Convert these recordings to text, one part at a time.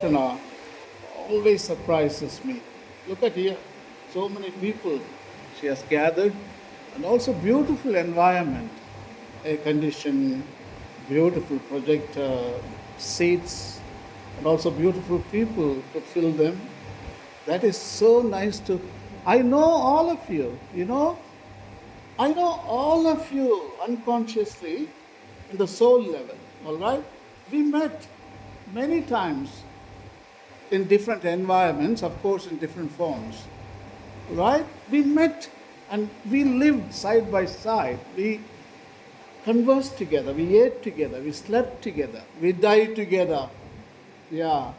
Krishna always surprises me. Look at here, so many people she has gathered, and also beautiful environment, air condition, beautiful projector, seats, and also beautiful people to fill them. That is so nice to. I know all of you. I know all of you unconsciously in the soul level. All right, we met many times in different environments, of course, in different forms, right? We met and we lived side by side. We conversed together, we ate together, we slept together, we died together. Yeah,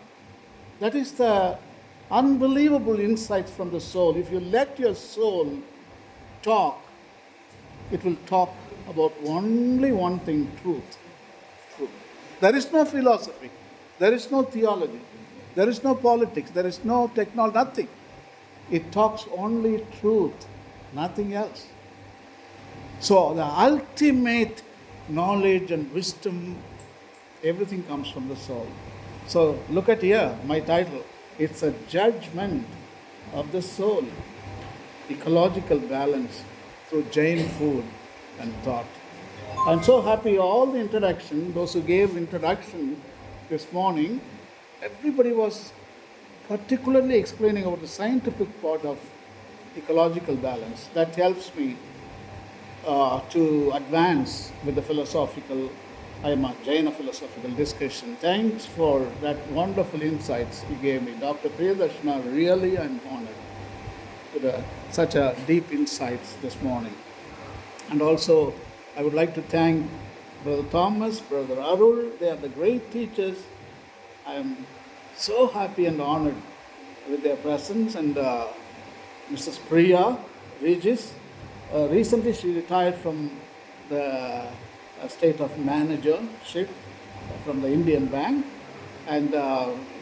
that is the unbelievable insights from the soul. If you let your soul talk, it will talk about only one thing: truth. Truth. There is no philosophy, there is no theology, there is no politics, there is no technology, nothing. It talks only truth, nothing else. So the ultimate knowledge and wisdom, everything comes from the soul. So look at here, my title. It's a judgment of the soul, ecological balance through Jain food and thought. I'm so happy all the introduction, those who gave introduction this morning, everybody was particularly explaining about the scientific part of ecological balance. That helps me to advance with the philosophical, I am a Jaina philosophical discussion. Thanks for that wonderful insights you gave me. Dr. Priyadarshana, really I'm honored with such a deep insights this morning. And also, I would like to thank Brother Thomas, Brother Arul. They are the great teachers. I am so happy and honored with their presence. And Mrs. Priya Regis, recently she retired from the state of managership from the Indian Bank. And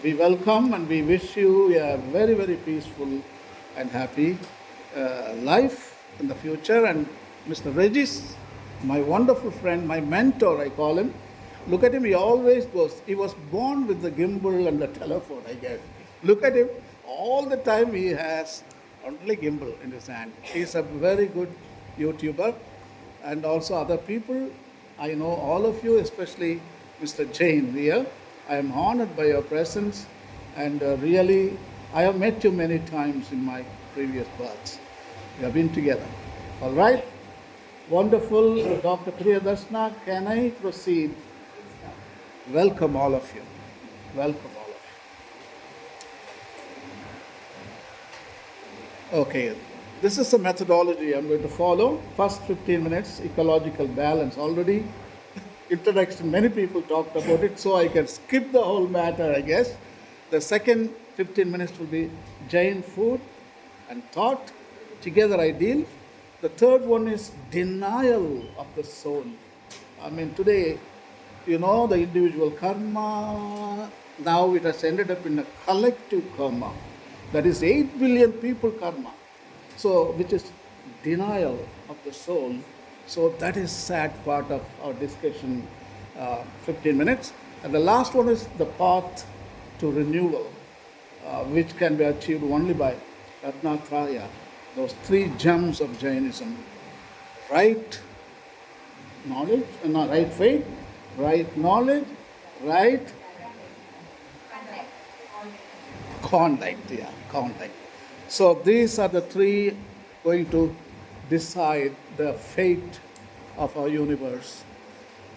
we welcome and we wish you a very, very peaceful and happy life in the future. And Mr. Regis, my wonderful friend, my mentor, I call him. Look at him, he always goes. He was born with the gimbal and the telephone, I guess. Look at him, all the time he has only gimbal in his hand. He's a very good YouTuber. And also other people, I know all of you, especially Mr. Jain here. I am honored by your presence, and really, I have met you many times in my previous births. We have been together. All right? Wonderful. Dr. Priyadarshana, can I proceed? Welcome all of you. Welcome all of you. Okay, this is the methodology I'm going to follow. First 15 minutes, ecological balance. Already, introduction, many people talked about it, so I can skip the whole matter, I guess. The second 15 minutes will be Jain food and thought. Together I deal. The third one is denial of the soul. I mean, today, the individual karma, now it has ended up in a collective karma. That is 8 billion people karma. So, which is denial of the soul. So that is sad part of our discussion, 15 minutes. And the last one is the path to renewal, which can be achieved only by Ratnatraya, those 3 gems of Jainism: right knowledge, right faith, right knowledge, right conduct. Yeah, conduct. So these are the 3 going to decide the fate of our universe.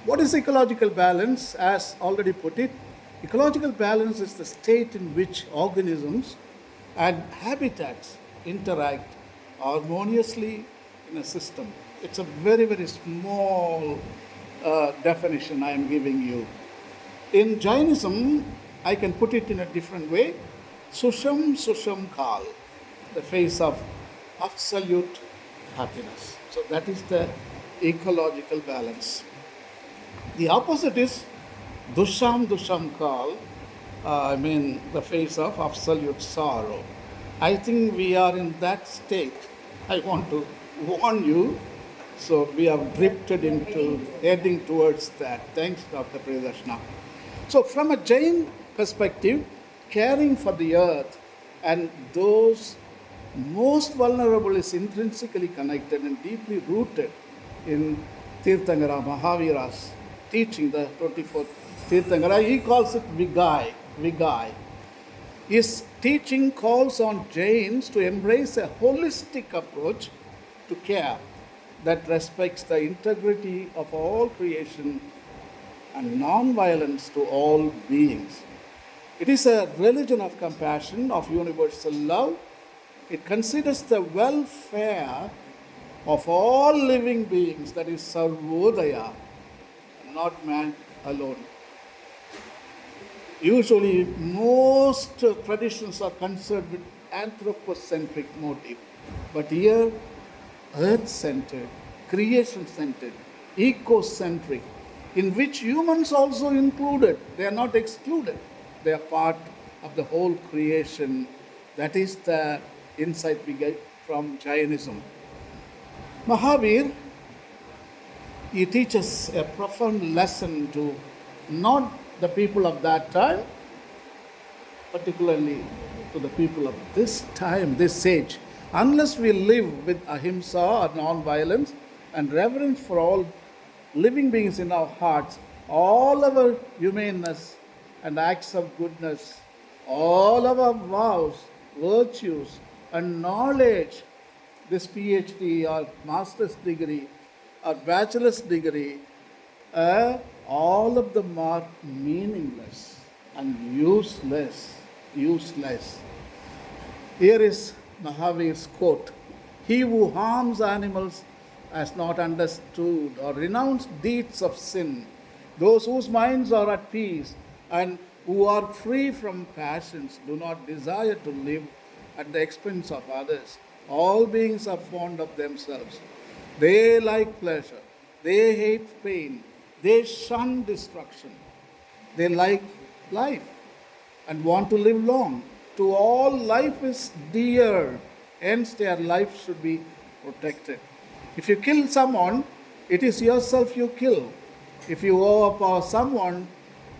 What is ecological balance? As already put it, ecological balance is the state in which organisms and habitats interact harmoniously in a system. It's a very, very small definition I am giving you. In Jainism, I can put it in a different way. Susham Susham Kal, the face of absolute happiness. So that is the ecological balance. The opposite is Dusham Dusham Kal, the face of absolute sorrow. I think we are in that state. I want to warn you. So we have drifted into heading towards that. Thanks, Dr. Priyadarshana. So from a Jain perspective, caring for the earth and those most vulnerable is intrinsically connected and deeply rooted in Tirthangara Mahavira's teaching, the 24th Tirthangara. He calls it Vigai. His teaching calls on Jains to embrace a holistic approach to care that respects the integrity of all creation and non-violence to all beings. It is a religion of compassion, of universal love. It considers the welfare of all living beings, that is Sarvodaya, not man alone. Usually, most traditions are concerned with anthropocentric motive, but here, earth-centered, creation-centered, eco-centric, in which humans also included. They are not excluded. They are part of the whole creation. That is the insight we get from Jainism. Mahavir, he teaches a profound lesson to not the people of that time, particularly to the people of this time, this age. Unless we live with ahimsa or non-violence and reverence for all living beings in our hearts, all our humaneness and acts of goodness, all our vows, virtues, and knowledge, this PhD or master's degree or bachelor's degree, all of them are meaningless and useless. Here is Mahavir's quote: "He who harms animals has not understood or renounced deeds of sin. Those whose minds are at peace and who are free from passions do not desire to live at the expense of others. All beings are fond of themselves. They like pleasure. They hate pain. They shun destruction. They like life and want to live long. To all, life is dear, hence their life should be protected. If you kill someone, it is yourself you kill. If you overpower someone,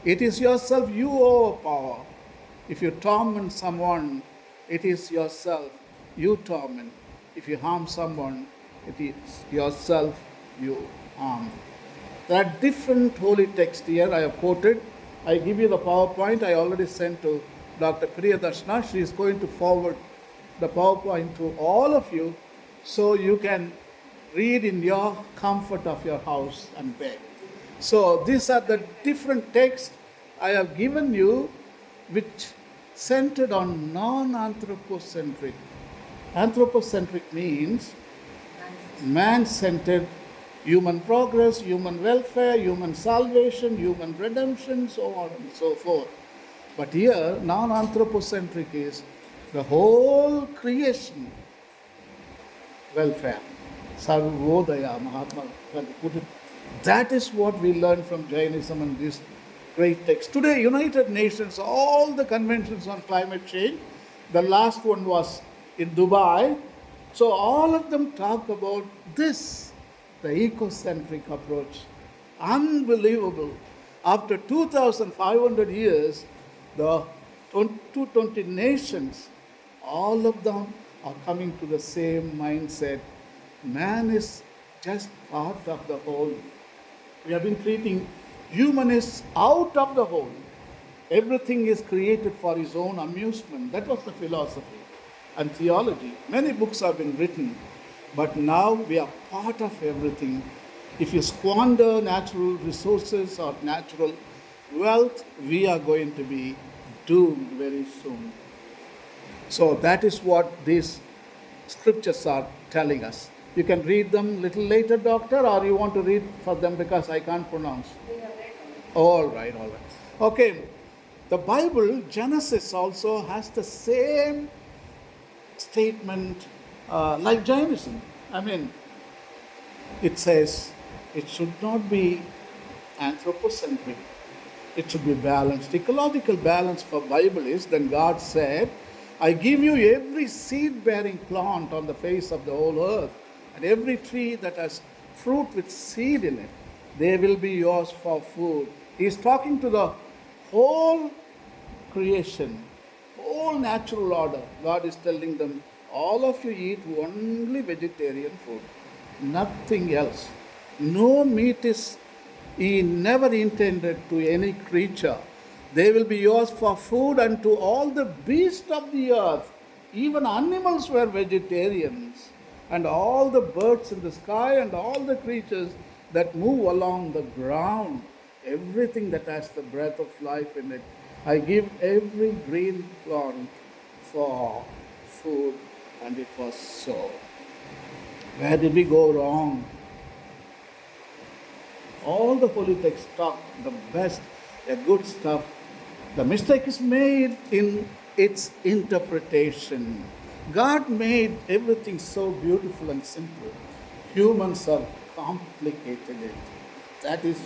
it is yourself you overpower. If you torment someone, it is yourself you torment. If you harm someone, it is yourself you harm." There are different holy texts here I have quoted. I give you the PowerPoint I already sent to Dr. Priyadarshana. She is going to forward the PowerPoint to all of you so you can read in your comfort of your house and bed. So these are the different texts I have given you, which centered on non-anthropocentric. Anthropocentric means man-centered human progress, human welfare, human salvation, human redemption, so on and so forth. But here, non-anthropocentric is the whole creation welfare. Sarvodaya, Mahatma Gandhi put it. That is what we learn from Jainism and this great text. Today, United Nations, all the conventions on climate change, the last one was in Dubai. So all of them talk about this, the ecocentric approach. Unbelievable. After 2,500 years, the 220 nations, all of them are coming to the same mindset. Man is just part of the whole. We have been treating humanists out of the whole. Everything is created for his own amusement. That was the philosophy and theology. Many books have been written, but now we are part of everything. If you squander natural resources or natural wealth, we are going to be doomed very soon. So that is what these scriptures are telling us. You can read them a little later, doctor, or you want to read for them because I can't pronounce? All right. Okay, the Bible, Genesis also has the same statement like Jainism. I mean, it says it should not be anthropocentric. It should be balanced. Ecological balance for Bible is, then God said, "I give you every seed-bearing plant on the face of the whole earth, and every tree that has fruit with seed in it. They will be yours for food." He is talking to the whole creation. whole natural order. God is telling them, all of you eat only vegetarian food, nothing else. No meat is He never intended to any creature. They will be yours for food and to all the beasts of the earth. Even animals were vegetarians, and all the birds in the sky and all the creatures that move along the ground, everything that has the breath of life in it. I give every green plant for food, and it was so. Where did we go wrong? All the holy texts talk the best, the good stuff. The mistake is made in its interpretation. God made everything so beautiful and simple. Humans have complicated it. That is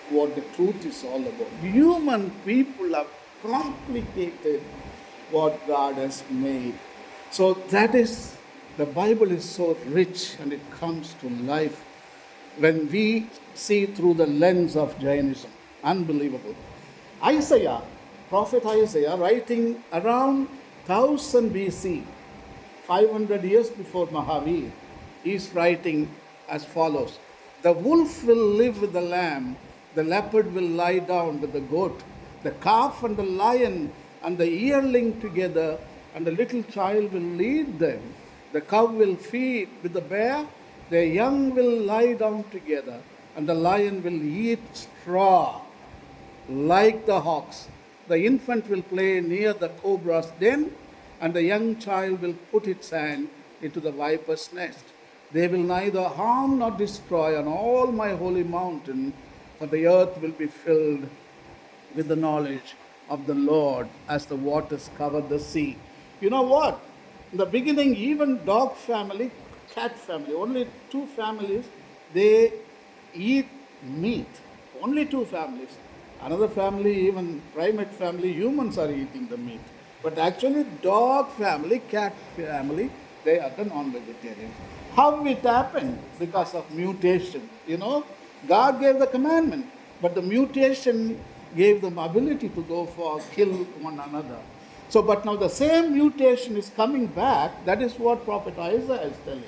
what the truth is all about. Human people have complicated what God has made. So that is, the Bible is so rich and it comes to life when we see through the lens of Jainism. Unbelievable. Isaiah, Prophet Isaiah, writing around 1000 BC, 500 years before Mahavir, is writing as follows: The wolf will live with the lamb, the leopard will lie down with the goat, the calf and the lion and the yearling together, and the little child will lead them. The cow will feed with the bear, the young will lie down together, and the lion will eat straw like the hawks. The infant will play near the cobra's den, and the young child will put its hand into the viper's nest. They will neither harm nor destroy on all my holy mountain, for the earth will be filled with the knowledge of the Lord as the waters cover the sea. You know what? In the beginning, even dog family, cat family, only two families, they eat meat. Only two families. Another family, even primate family, humans are eating the meat. But actually, dog family, cat family, they are the non-vegetarians. How it happened? Because of mutation. God gave the commandment, but the mutation gave them ability to go for kill one another. So, but now the same mutation is coming back. That is what Prophet Isaiah is telling.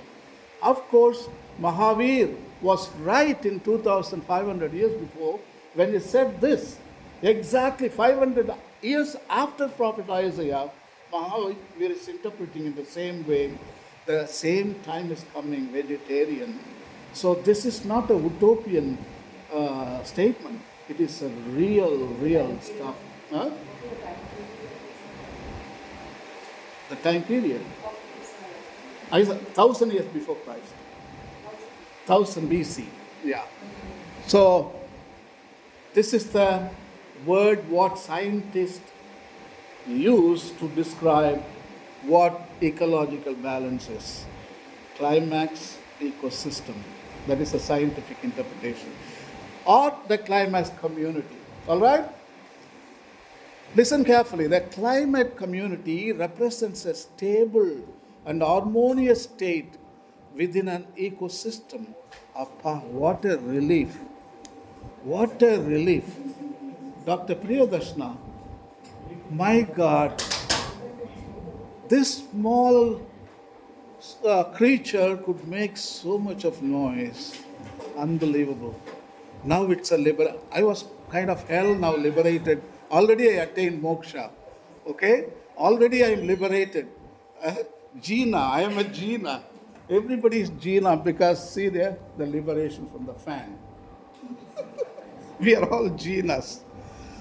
Of course, Mahavir was right in 2500 years before when he said this. Exactly 500 years after Prophet Isaiah, Mahavir is interpreting in the same way. The same time is coming, vegetarian. So this is not a utopian statement. It is a real stuff. Huh? The time period. 1000 years before Christ. 1000 BC. Yeah. So this is the word what scientists use to describe what ecological balance is. Climax ecosystem. That is a scientific interpretation. Or the climax community. All right? Listen carefully. The climate community represents a stable and harmonious state within an ecosystem. What a relief. What a relief. Dr. Priyadarshana, my God, this small creature could make so much of noise. Unbelievable. Now it's a I was kind of hell, now liberated. Already I attained moksha. Okay? Already I am liberated. Jina, I am a Jina. Everybody is Jina because see there, the liberation from the fan. We are all Jinas.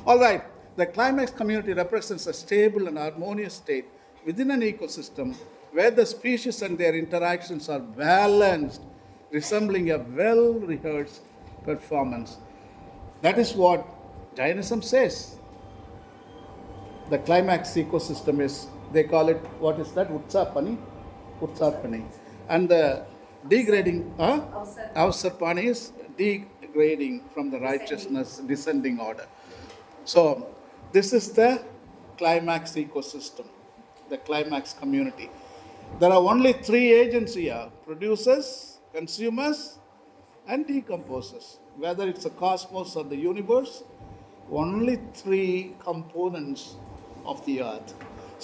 All right. The climax community represents a stable and harmonious state within an ecosystem where the species and their interactions are balanced, resembling a well rehearsed performance. That is what Jainism says. The climax ecosystem is, they call it, what is that? Utsapani? Utsapani. And the degrading, Avsarpani is degrading from the righteousness, descending order. So, this is the climax ecosystem, the climax community. There are only three agents here: producers, consumers, and decomposers. Whether it's a cosmos or the universe, only three components of the earth.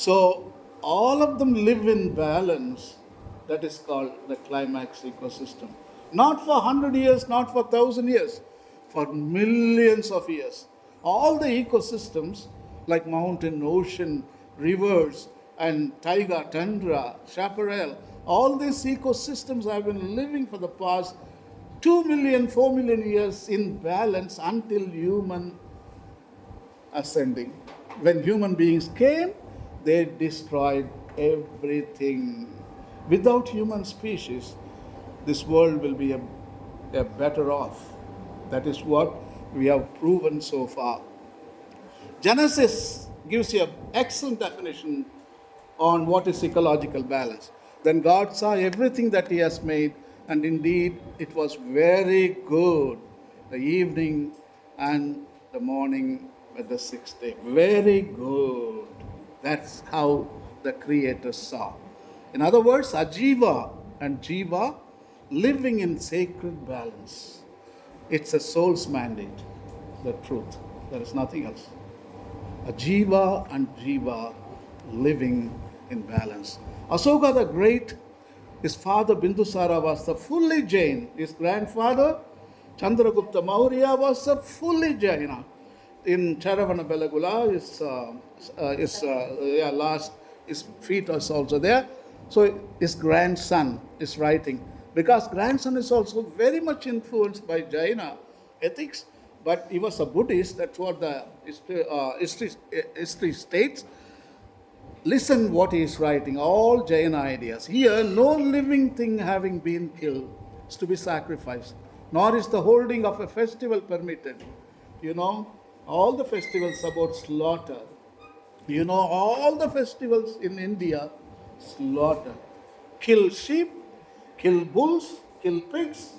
So all of them live in balance. That is called the climax ecosystem. Not for 100 years, not for 1,000 years, for millions of years. All the ecosystems like mountain, ocean, rivers, and taiga, tundra, chaparral, all these ecosystems have been living for the past 2 million, 4 million years in balance until human ascending. When human beings came, they destroyed everything. Without human species, this world will be a better off. That is what we have proven so far. Genesis gives you an excellent definition on what is ecological balance. Then God saw everything that He has made, and indeed it was very good. The evening and the morning were the sixth day. Very good. That's how the Creator saw. In other words, Ajiva and Jiva living in sacred balance. It's a soul's mandate, the truth. There is nothing else. Ajiva and Jiva living in balance. Asoka the Great, his father Bindusara was the fully Jain. His grandfather Chandragupta Maurya was a fully Jaina. In Charavana Belagula, his feet was also there. So his grandson is writing. Because grandson is also very much influenced by Jaina ethics, but he was a Buddhist. That's what the history states. Listen what he is writing, all Jaina ideas. Here, no living thing having been killed is to be sacrificed, nor is the holding of a festival permitted. You know, all the festivals about slaughter. You know, all the festivals in India, slaughter. Kill sheep, kill bulls, kill pigs,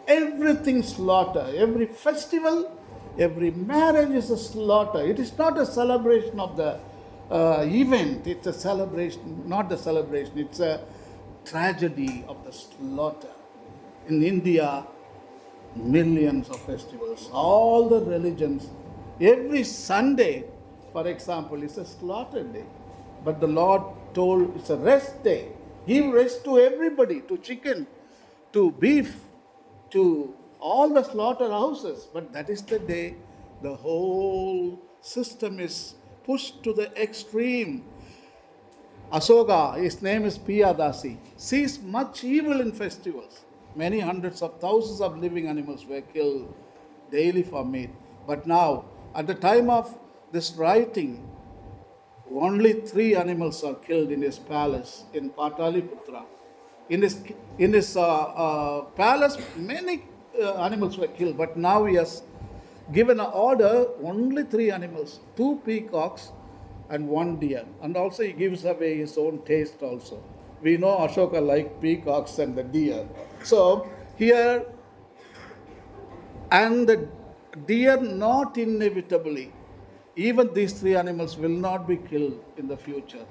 everything slaughter. Every festival, every marriage is a slaughter. It is not a celebration of the event. It's a celebration, not the celebration. It's a tragedy of the slaughter. In India, millions of festivals, all the religions. Every Sunday, for example, is a slaughter day. But the Lord told it's a rest day. Give rest to everybody, to chicken, to beef, to all the slaughterhouses. But that is the day the whole system is pushed to the extreme. Asoka, his name is Piyadasi, sees much evil in festivals. Many hundreds of thousands of living animals were killed daily for meat. But now, at the time of this writing, only 3 animals are killed in his palace in Pataliputra. In his palace, many animals were killed, but now he has given an order, only 3 animals, 2 peacocks and 1 deer. And also he gives away his own taste also. We know Ashoka liked peacocks and the deer. So here, and the deer not inevitably, even these 3 animals will not be killed in the future.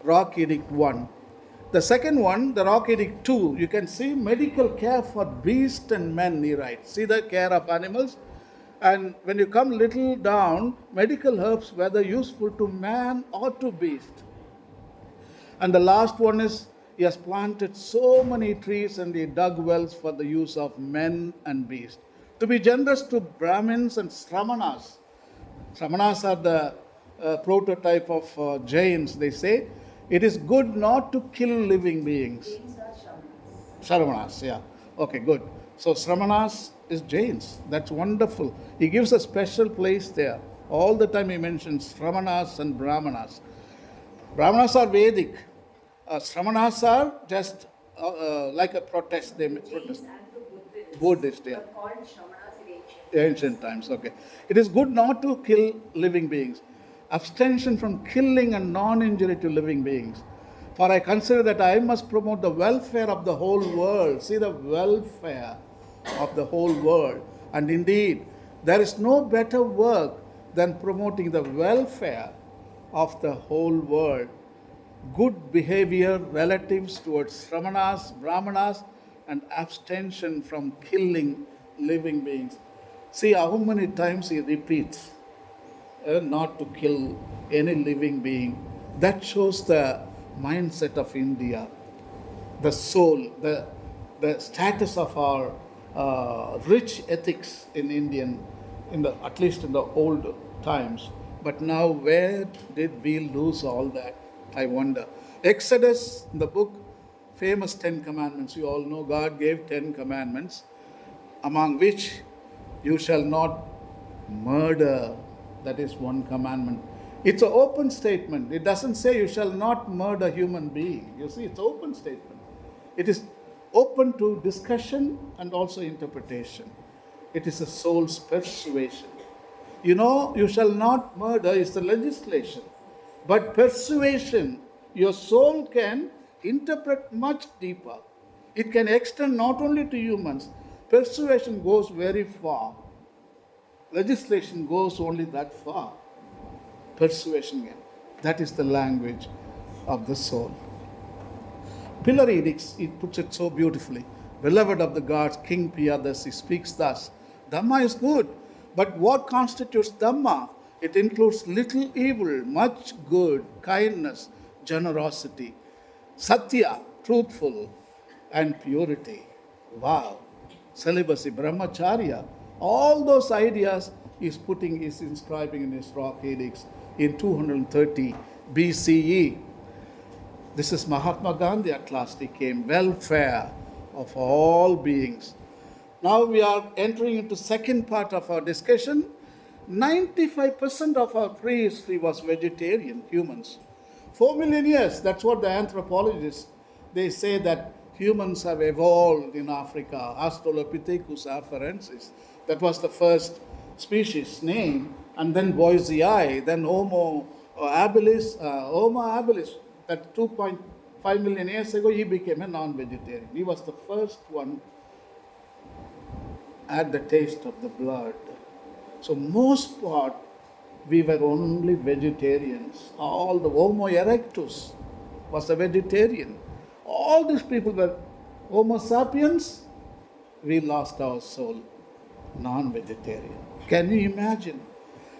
Rock Edict 1. The second one, the Rock Edict 2, you can see medical care for beast and men, he writes. See the care of animals. And when you come little down, medical herbs, whether useful to man or to beast. And the last one is, he has planted so many trees and he dug wells for the use of men and beasts. To be generous to Brahmins and Sramanas. Sramanas are the prototype of Jains, they say. It is good not to kill living beings. Jains are Shramanas. Sramanas, yeah. Okay, good. So Sramanas is Jains. That's wonderful. He gives a special place there. All the time he mentions Sramanas and Brahmanas. Brahmanas are Vedic. Sramanas are just like a protest. They Jains protest. and the Buddhist, yeah. were called Shramanas in ancient. Ancient times, okay. It is good not to kill living beings. Abstention from killing and non-injury to living beings. For I consider that I must promote the welfare of the whole world. See the welfare of the whole world. And indeed, there is no better work than promoting the welfare of the whole world. Good behavior relatives towards Sramanas, Brahmanas, and abstention from killing living beings. See how many times he repeats. not to kill any living being. That shows the mindset of India, the soul, the status of our rich ethics in Indian, at least in the old times. But now, where did we lose all that? I wonder. Exodus, the book, famous Ten Commandments. You all know God gave 10 commandments, among which you shall not murder. That is one commandment. It's an open statement. It doesn't say you shall not murder human being. You see, it's an open statement. It is open to discussion and also interpretation. It is a soul's persuasion. You know, you shall not murder is the legislation. But persuasion, your soul can interpret much deeper. It can extend not only to humans, persuasion goes very far. Legislation goes only that far. Persuasion, that is the language of the soul. Pillar Edicts, it puts it so beautifully. Beloved of the gods, King Piyadasi speaks thus. Dhamma is good, but what constitutes Dhamma? It includes little evil, much good, kindness, generosity, Satya, truthful, and purity. Wow. Celibacy, Brahmacharya, all those ideas is inscribing in his rock edicts in 230 BCE. This is Mahatma Gandhi at last. He came, welfare of all beings. Now we are entering into second part of our discussion. 95% of our prehistory was vegetarian, humans. 4 million years, that's what the anthropologists, they say that humans have evolved in Africa. Australopithecus afarensis, that was the first species name, and then Boisei, then Homo habilis, that 2.5 million years ago, he became a non-vegetarian. He was the first one at the taste of the blood. So most part, we were only vegetarians. All the Homo erectus was a vegetarian. All these people were Homo sapiens. We lost our soul, non-vegetarian. Can you imagine?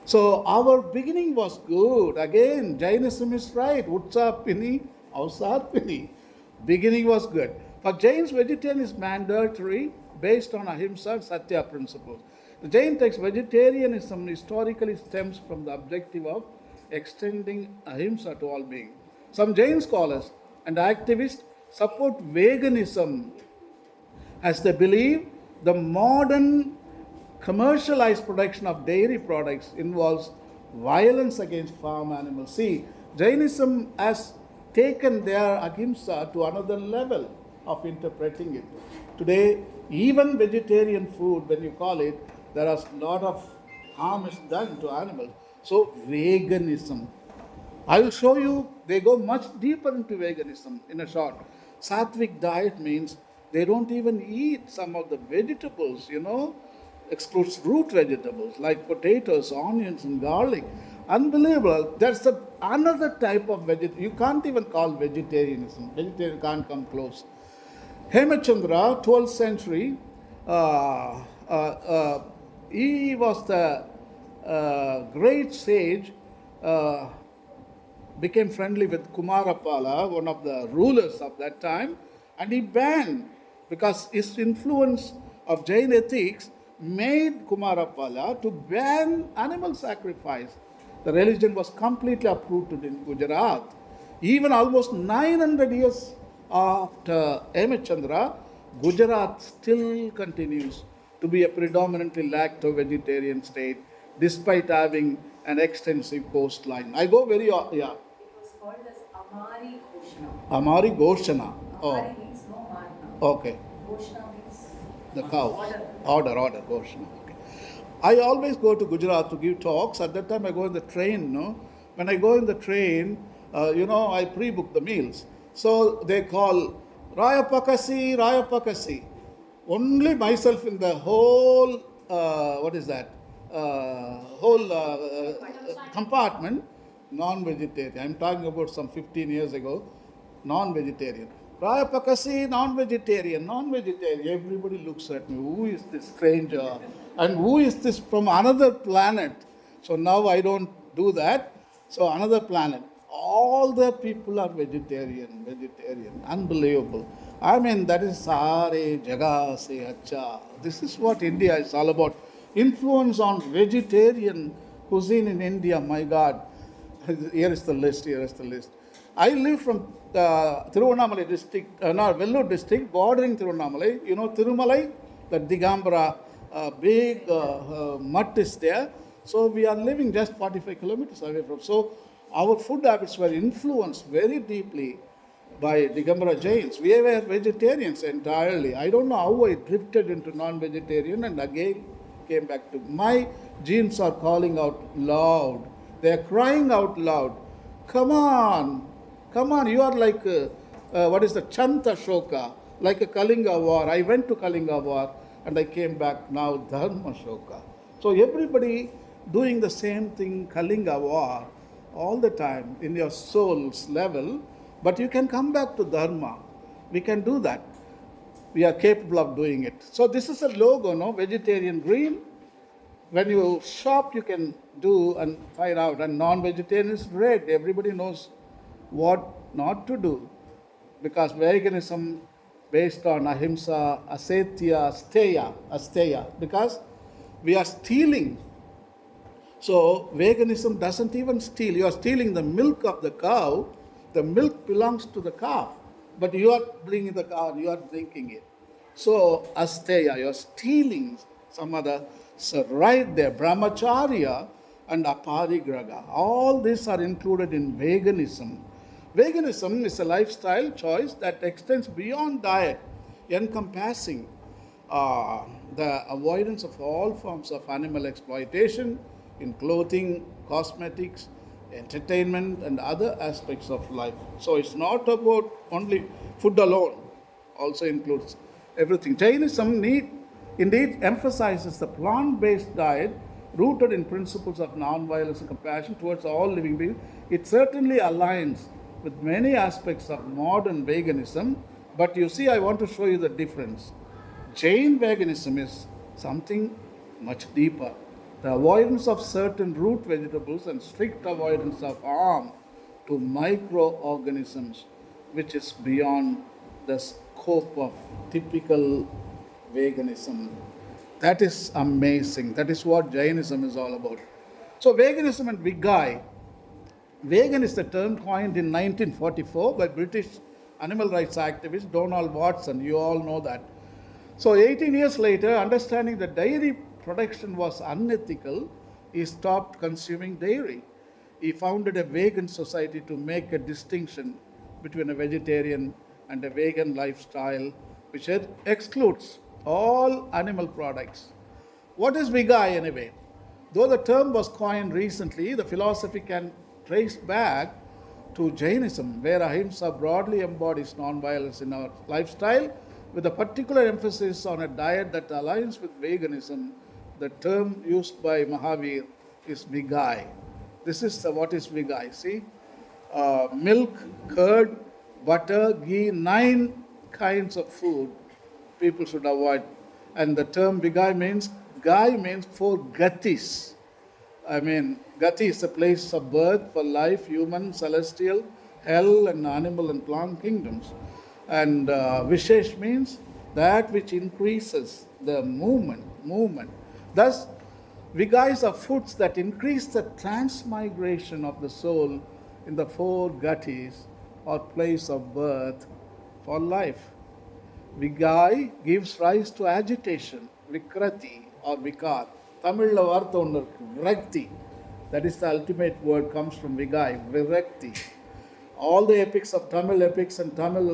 So our beginning was good. Again, Jainism is right. Utsapini, Ausarpini. Beginning was good. For Jains, vegetarian is mandatory based on Ahimsa and Satya principles. The Jain text, vegetarianism historically stems from the objective of extending Ahimsa to all beings. Some Jain scholars and activists support veganism as they believe the modern commercialized production of dairy products involves violence against farm animals. See, Jainism has taken their ahimsa to another level of interpreting it. Today, even vegetarian food, when you call it, there is a lot of harm is done to animals. So, veganism. I will show you, they go much deeper into veganism in a short. Sattvic diet means they don't even eat some of the vegetables, excludes root vegetables like potatoes, onions, and garlic. Unbelievable. That's another type of vegetarian. You can't even call vegetarianism. Vegetarian can't come close. Hemachandra, 12th century, he was the great sage, became friendly with Kumarapala, one of the rulers of that time, and he banned, because his influence of Jain ethics made Kumarapala to ban animal sacrifice. The religion was completely uprooted in Gujarat. Even almost 900 years after Hemachandra, Gujarat still continues to be a predominantly lacto-vegetarian state, despite having an extensive coastline. I go very, yeah. It was called as Amari Ghoshna. Amari Ghoshana. Amari means no Marna. Okay. Ghoshna means The cow. order. Order, Ghoshana. Okay. I always go to Gujarat to give talks. At that time, I go in the train, When I go in the train, I pre-book the meals. So they call Raya Pakasi. Only myself in the whole, compartment, non-vegetarian. I'm talking about some 15 years ago, non-vegetarian. Raya Pakasi, non-vegetarian. Everybody looks at me. Who is this stranger? And who is this from another planet? So now I don't do that. So another planet. All the people are vegetarian. Unbelievable. I mean, that is Sare Jaga Se Acha. This is what India is all about. Influence on vegetarian cuisine in India, my God. Here is the list, here is the list. I live from Tiruvannamalai district, no, Vellore district, bordering Tiruvannamalai. You know Tirumalai, the Digambara, big mutt is there. So we are living just 45 kilometers away from. So our food habits were influenced very deeply by Digambara Jains. We were vegetarians entirely. I don't know how I drifted into non-vegetarian and again came back to my genes are calling out loud. They are crying out loud. Come on, come on! You are like what is the Chanta Shoka, like a Kalinga war. I went to Kalinga war and I came back now Dharma Shoka. So everybody doing the same thing, Kalinga war, all the time in your soul's level. But you can come back to Dharma. We can do that. We are capable of doing it. So this is a logo, no? Vegetarian green. When you shop, you can do and find out. And non-vegetarian is red. Everybody knows what not to do. Because veganism based on ahimsa, asetya, asteya. Because we are stealing. So veganism doesn't even steal. You are stealing the milk of the cow. The milk belongs to the calf, but you are bringing the cow, you are drinking it. So asteya, you are stealing some other. So right there, brahmacharya and aparigraha. All these are included in veganism. Veganism is a lifestyle choice that extends beyond diet, encompassing the avoidance of all forms of animal exploitation in clothing, cosmetics, entertainment, and other aspects of life. So it's not about only food alone, also includes everything. Jainism indeed emphasizes the plant based diet rooted in principles of non-violence and compassion towards all living beings. It certainly aligns with many aspects of modern veganism, but you see, I want to show you the difference. Jain veganism is something much deeper. The avoidance of certain root vegetables and strict avoidance of harm to microorganisms, which is beyond the scope of typical veganism. That is amazing. That is what Jainism is all about. So, veganism and Vigai. Vegan is the term coined in 1944 by British animal rights activist Donald Watson. You all know that. So 18 years later, understanding that dairy production was unethical, he stopped consuming dairy. He founded a vegan society to make a distinction between a vegetarian and a vegan lifestyle, which excludes all animal products. What is Vigai anyway? Though the term was coined recently, the philosophy can trace back to Jainism, where ahimsa broadly embodies non-violence in our lifestyle, with a particular emphasis on a diet that aligns with veganism. The term used by Mahavir is Vigai. This is what is Vigai. See, milk, curd, butter, ghee, 9 kinds of food people should avoid. And the term Vigai means, Gai means 4 gatis. I mean, Gati is a place of birth for life, human, celestial, hell, and animal and plant kingdoms. And Vishesh means that which increases the movement. Thus, Vigais are foods that increase the transmigration of the soul in the 4 Gatis or place of birth for life. Vigai gives rise to agitation, Vikrati or Vikar. Tamil வார்த்தை ஒன்று இருக்கு விரக்தி. That is the ultimate word, comes from Vigai, virakti. All the epics of Tamil epics and Tamil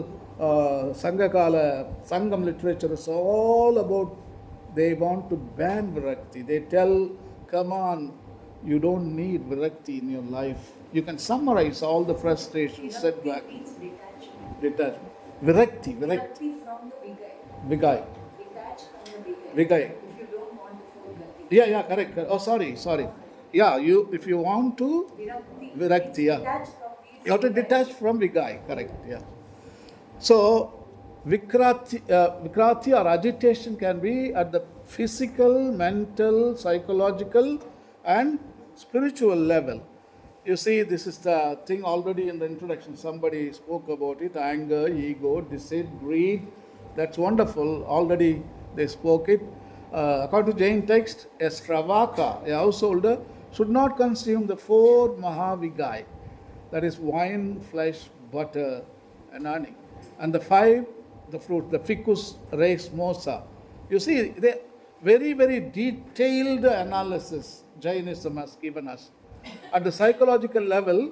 Sangakala, Sangam literature is all about, they want to ban virakti. They tell, come on, you don't need virakti in your life. You can summarize all the frustrations, setback. Means detachment. Detachment. Virakti. Virakti from the Vigai. Vigai. Detach from the Vigai. Vigai. If you don't want to feel Gati. Yeah, correct. Oh, sorry. Yeah, if you want to, Virakti, yeah. Detach from these. You have to detach from Vigai, correct, yeah. So, Vikrati or agitation can be at the physical, mental, psychological, and spiritual level, you see, this is the thing already in the introduction. Somebody spoke about it: anger, ego, deceit, greed. That's wonderful. Already they spoke it. According to Jain text, a stravaka, a householder, should not consume the four mahavigai, that is wine, flesh, butter, and honey. And the five, the fruit, the ficus res mosa. You see, the very, very detailed analysis Jainism has given us. At the psychological level,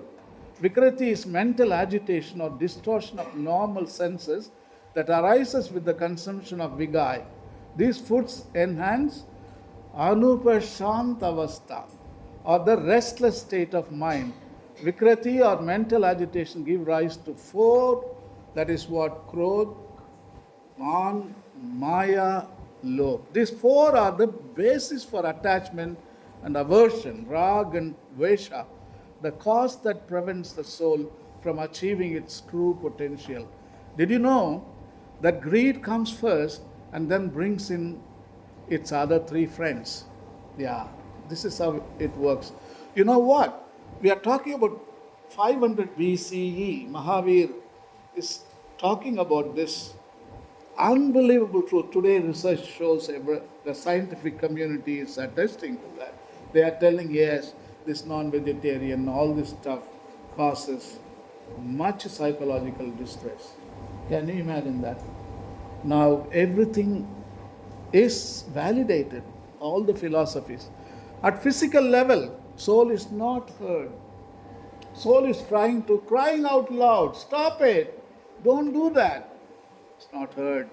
Vikriti is mental agitation or distortion of normal senses that arises with the consumption of vigai. These foods enhance anupashantavastha, or the restless state of mind. Vikriti or mental agitation give rise to four, that is what, Krodh, Man, Maya, Lobh. These four are the basis for attachment and aversion, Rag and Vesha, the cause that prevents the soul from achieving its true potential. Did you know that greed comes first and then brings in its other three friends? Yeah, this is how it works. You know what? We are talking about 500 BCE. Mahavir is talking about this unbelievable truth. Today, research shows the scientific community is attesting to that. They are telling, yes, this non-vegetarian, all this stuff causes much psychological distress. Can you imagine that? Now, everything is validated, all the philosophies. At physical level, soul is not heard. Soul is crying out loud, stop it, don't do that. It's not heard.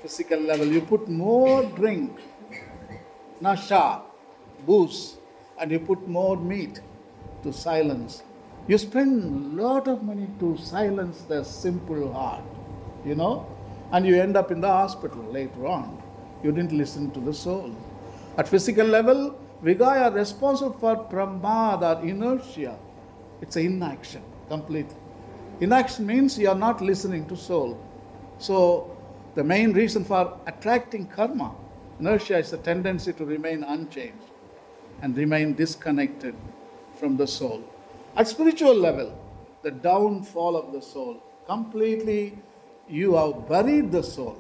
Physical level, you put more drink, nasha, booze, and you put more meat to silence. You spend a lot of money to silence the simple heart, and you end up in the hospital later on. You didn't listen to the soul. At physical level, vigai are responsible for pramad or inertia. It's an inaction, completely. Inaction means you are not listening to soul. So, the main reason for attracting karma, inertia, is the tendency to remain unchanged and remain disconnected from the soul. At spiritual level, the downfall of the soul, completely you have buried the soul.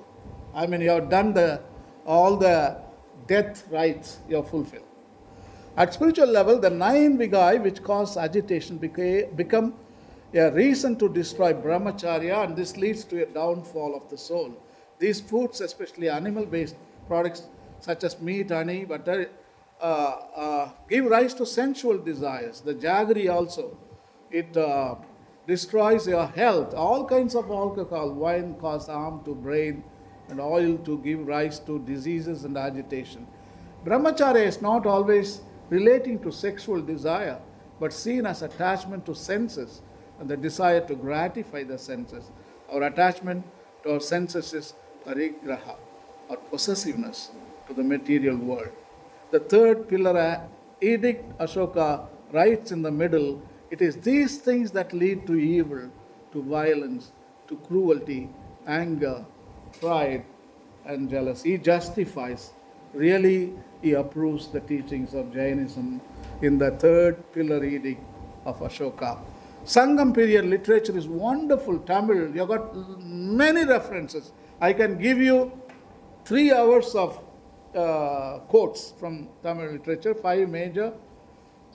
I mean, you have done all the death rites you have fulfilled. At spiritual level, the 9 vigai which cause agitation become a reason to destroy brahmacharya, and this leads to a downfall of the soul. These foods, especially animal-based products such as meat, honey, butter, give rise to sensual desires. The jaggery also, it destroys your health. All kinds of alcohol, wine cause harm to brain, and oil to give rise to diseases and agitation. Brahmacharya is not always relating to sexual desire, but seen as attachment to senses and the desire to gratify the senses. Our attachment to our senses is parigraha, or possessiveness to the material world. The third pillar, Edict Ashoka, writes in the middle, it is these things that lead to evil, to violence, to cruelty, anger, pride, and jealousy. He justifies, really, he approves the teachings of Jainism in the third pillar edict of Ashoka. Sangam period literature is wonderful. Tamil, you have got many references. I can give you 3 hours of quotes from Tamil literature, 5 major.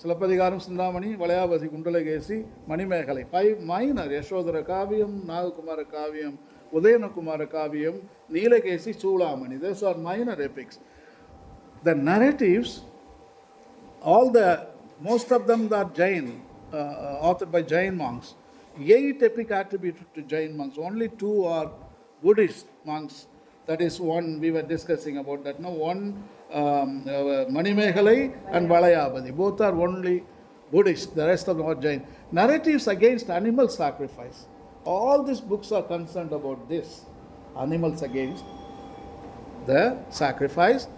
Silappadigaram, Sundamani, Valayavasi, Kundalagesi, Manimekalai. 5 minor, Yashodhara Kaviyam, Nagakumara Kaviyam, Udayana Kumara Kaviyam, Nilakesi, Chulamani. Those are minor epics. The narratives, most of them are Jain, authored by Jain monks. 8 epic attributed to Jain monks. Only 2 are Buddhist monks. That is one we were discussing about that. No, one Manimekalai and Valayabadi. Both are only Buddhist. The rest of them are Jain. Narratives against animal sacrifice. All these books are concerned about this. Animals against the sacrifice,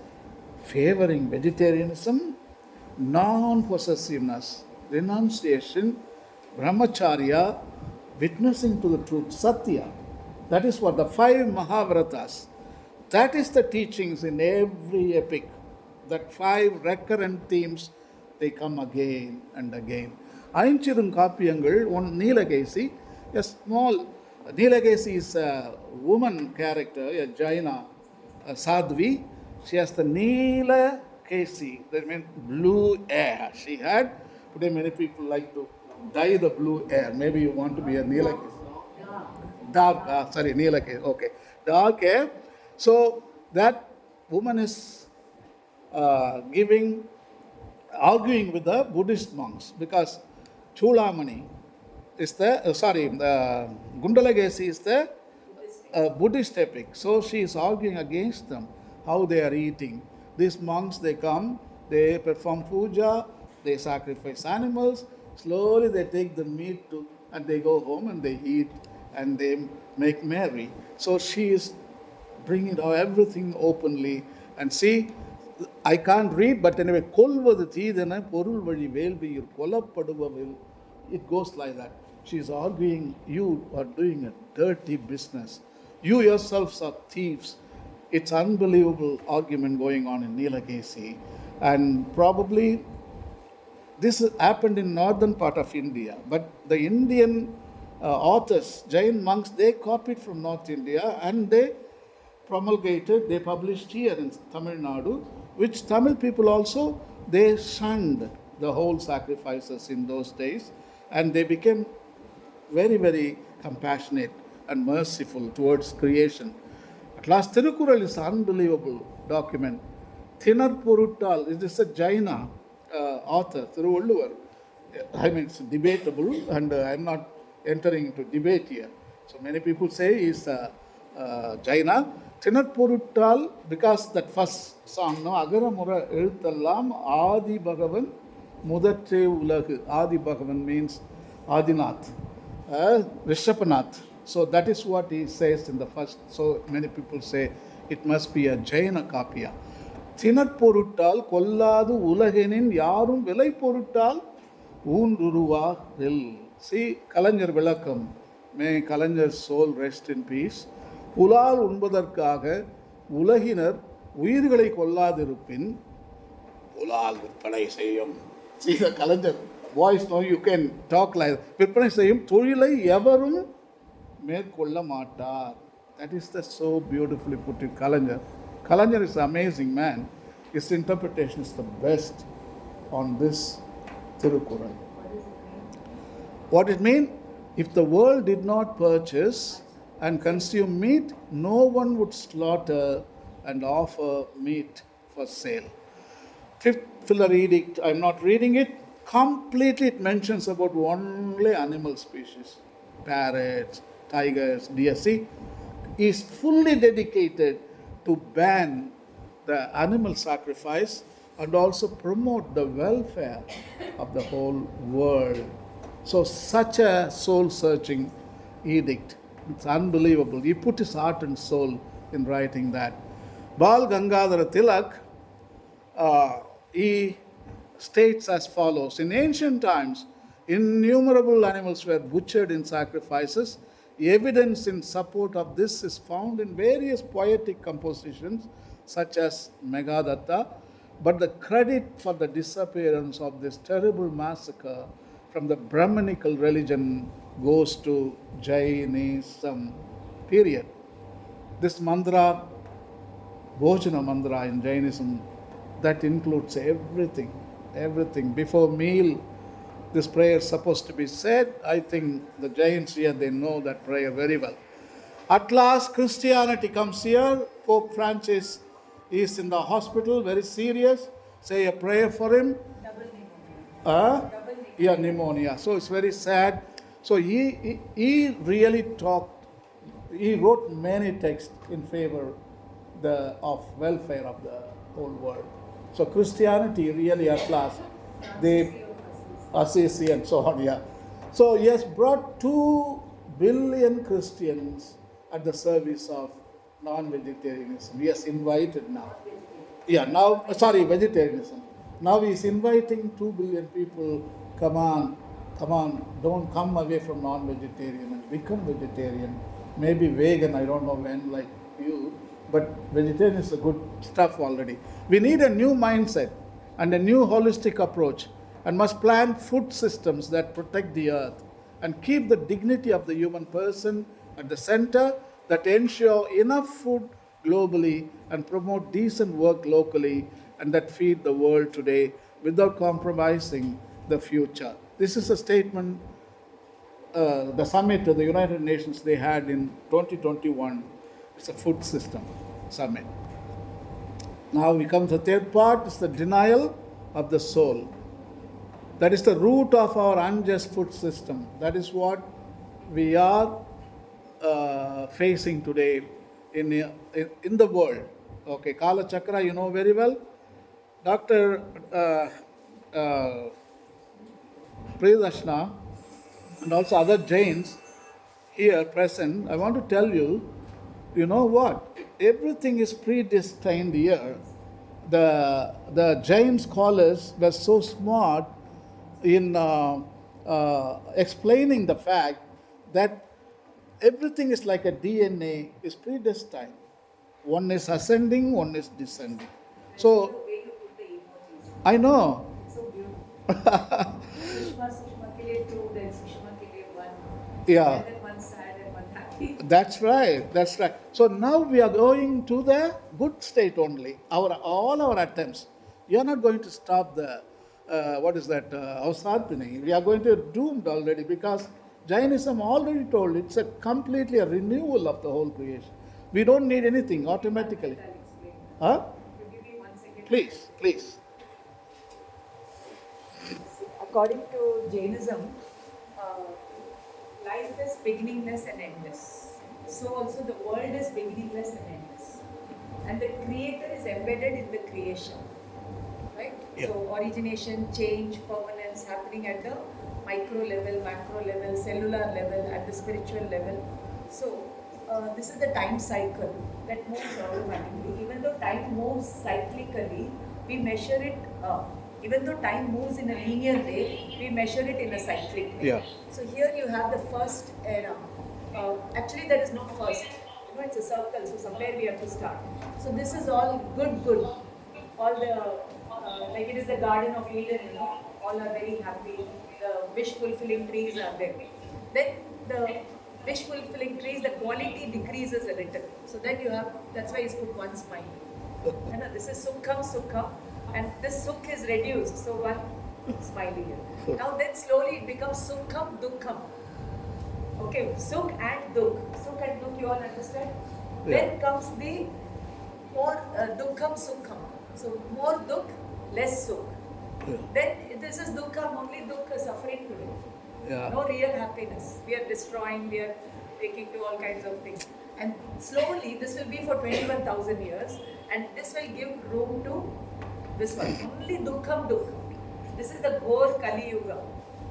favoring vegetarianism, non-possessiveness, renunciation, brahmacharya, witnessing to the truth, satya. That is what the 5 Mahavratas, that is the teachings in every epic. That 5 recurrent themes, they come again and again. ஐஞ்சிறுங்காப்பியங்கள் one Nilagesi, a small Nilagesi is a woman character, a Jaina, a Sadhvi. She has the Nilagesi, that means blue hair. She had. Today many people like to dye the blue hair. Maybe you want to be a Nilagesi. Dark, Nilagesi. Okay, dark hair. So that woman is arguing with the Buddhist monks because Chulamani is the Gundalagesi is the Buddhist epic. So she is arguing against them, how they are eating. These monks, they come, they perform puja, they sacrifice animals, slowly they take the meat and they go home and they eat and they make merry. So she is bringing out everything openly. And see, I can't read, but anyway, கொல்வது தீதென பொருள் வழி வேள்வியில் கொல்லப்படுபவில், it goes like that. She is arguing, you are doing a dirty business. You yourselves are thieves. It's unbelievable argument going on in Nilagesi. And probably this happened in northern part of India. But the Indian authors, Jain monks, they copied from North India and they promulgated, they published here in Tamil Nadu, which Tamil people also, they shunned the whole sacrifices in those days, and they became very, very compassionate and merciful towards creation. At last, Tirukural is an unbelievable document. Thinarpuruttal, it is a Jaina author, Thiruvalluvar. I mean, it's debatable, and I'm not entering into debate here. So many people say he's Jaina. Thinarpuruttal, because that first song, no, Agaramura Eluthallam Adi Bhagavan Mudatte Ulagu. Adi Bhagavan means Adinath, Rishapanath. So that is what he says in the first. So many people say it must be a Jaina Kapya. Thinarpuruttal Kolladu Ulagenin Yarum Vilai Puruttal Unduruva Ril. See, Kalanjar Vilakam. May Kalanjar's soul rest in peace. புலால் உண்பதற்காக உலகினர் உயிர்களை கொல்லாதிருப்பின் புலால் விற்பனை செய்யும். See the Kalanjar voice, no, you can talk like விற்பனை செய்யும் தொழிலை எவரும் மேற்கொள்ள மாட்டார். That is the so beautifully put in Kalanjar. Kalanjar is an amazing man. His interpretation is the best on this Thirukural. What it means? If the world did not purchase and consume meat, no one would slaughter and offer meat for sale. Fifth Pillar Edict, I'm not reading it. Completely it mentions about only animal species. Parrots, tigers, deer. See, is fully dedicated to ban the animal sacrifice and also promote the welfare of the whole world. So such a soul-searching edict. It's unbelievable. He put his heart and soul in writing that. Bal Gangadhara Tilak, he states as follows. In ancient times, innumerable animals were butchered in sacrifices. Evidence in support of this is found in various poetic compositions, such as Megadatta. But the credit for the disappearance of this terrible massacre from the Brahmanical religion goes to Jainism, period. This mantra, Bhojana mantra in Jainism, that includes everything. Before meal, this prayer is supposed to be said. I think the Jains here, they know that prayer very well. At last, Christianity comes here. Pope Francis is in the hospital, very serious. Say a prayer for him. Pneumonia. So it's very sad. So he really talked, he wrote many texts in favor of welfare of the whole world. So Christianity really at last, they Assisi and so on, yeah. So he has brought 2 billion Christians at the service of non-vegetarianism. He has invited now. Vegetarianism. Now he is inviting 2 billion people, come on, don't come away from non-vegetarian and become vegetarian. Maybe vegan, I don't know when, like you, but vegetarian is a good stuff already. We need a new mindset. and a new holistic approach, and must plan food systems that protect the earth and keep the dignity of the human person at the center, that ensure enough food globally and promote decent work locally, and that feed the world today without compromising the future. This is a statement, the summit of the United Nations they had in 2021. It's a food system summit. Now we come to the third part, is the denial of the soul. That is the root of our unjust food system. That is what we are facing today in the world. Okay, Kala Chakra, you know very well. Dr. Priyadashna and also other Jains here present, I want to tell you, you know what? Everything is predestined here. The Jain scholars were so smart in explaining the fact that everything is like a DNA is predestined. One is ascending, one is descending. So The way you put the emojis, I know. so beautiful. Sushma ke liye two, then Sushma ke liye one. Yeah. And then one sad and one happy. That's right. That's right. So now we are going to the good state only. All our attempts. You are not going to stop the what is that? Avsarpini. We are going to doomed already because Jainism already told it's a completely a renewal of the whole creation. We don't need anything automatically. I'll explain. Huh? If you give me 1 second. Please, please. According to Jainism, life is beginningless and endless. So also the world is beginningless and endless. And the creator is embedded in the creation. Right? Yeah. So origination, change, permanence happening at the micro level, macro level, cellular level, at the spiritual level. So this is the time cycle that moves automatically. Even though time moves cyclically, we measure it. Even though time moves in a linear way, we measure it in a cyclic way. Yeah. So here you have the first era. Actually, there is no first. You know, it's a circle. So somewhere we have to start. So this is all good. All the like it is the Garden of Eden. You know, all are very happy. The wish fulfilling trees are there. Then the wish fulfilling trees, the quality decreases a little. So then you have. That's why he's put one smile. You know, this is Sukham, and this Sukh is reduced, so one smiley here. Now then slowly it becomes Sukham, Dukkham. Okay, Sukh and Dukh. Sukh and Dukh, you all understand? Yeah. Then comes the more Dukkham, Sukham. So more Dukh, less Sukh. Yeah. Then this is Dukkham, only Dukh suffering today. Yeah. No real happiness. We are destroying, we are taking to all kinds of things. And slowly, this will be for 21,000 years, and this will give room to this one. Only Dukkham Dukh. This is the Ghor Kali Yuga.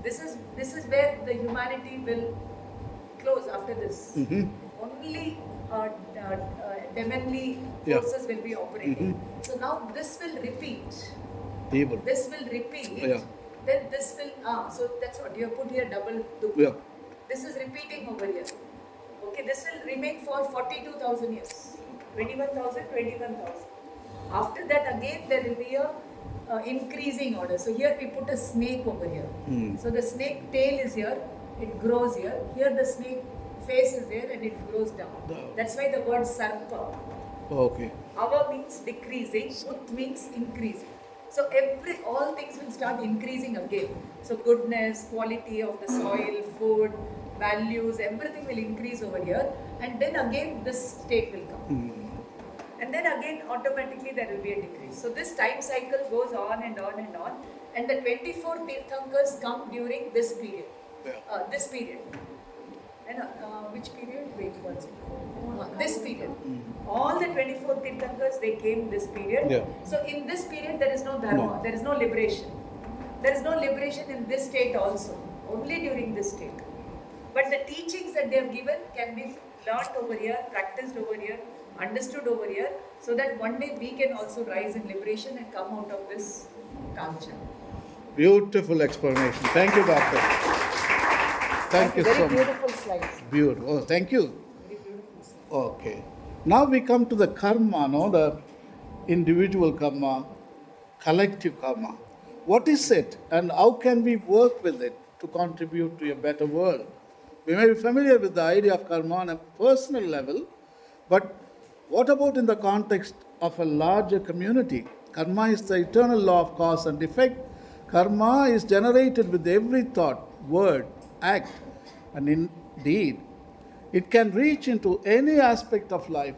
This is where the humanity will close after this. Only demonly forces will be operating. So now this will repeat. Evil. This will repeat. Yeah. Then this will so that's what you have put here, double Dukha. Yeah. This is repeating over here. Okay, this will remain for 42,000 years. 21,000, 21,000. After that again there will be a increasing order. So here we put a snake over here. So the snake tail is here, it grows here. Here the snake face is there and it grows down. That's why the word sarpa. Okay. Ava means decreasing, ut means increasing. So all things will start increasing again. So goodness, quality of the soil, food, values, everything will increase over here, and then again this state will come. And then again automatically there will be a decrease. So this time cycle goes on and on and on, and the 24 Tirthankars come during this period. This period. And which period? Wait one second. This period. All the 24 Tirthankars, they came this period. Yeah. So in this period there is no dharma, there is no liberation. There is no liberation in this state also, only during this state. But the teachings that they have given can be learnt over here, practiced over here, understood over here, so that one day we can also rise in liberation and come out of this culture. Beautiful explanation. Thank you, doctor. Thank you Very so much. beautiful slides. Beautiful. Oh, thank you. Very beautiful slides. Okay. Now we come to the karma, no? The individual karma. collective karma. What is it and how can we work with it to contribute to a better world? We may be familiar with the idea of karma on a personal level, but what about in the context of a larger community? Karma is the eternal law of cause and effect. Karma is generated with every thought, word, act, and indeed, it can reach into any aspect of life.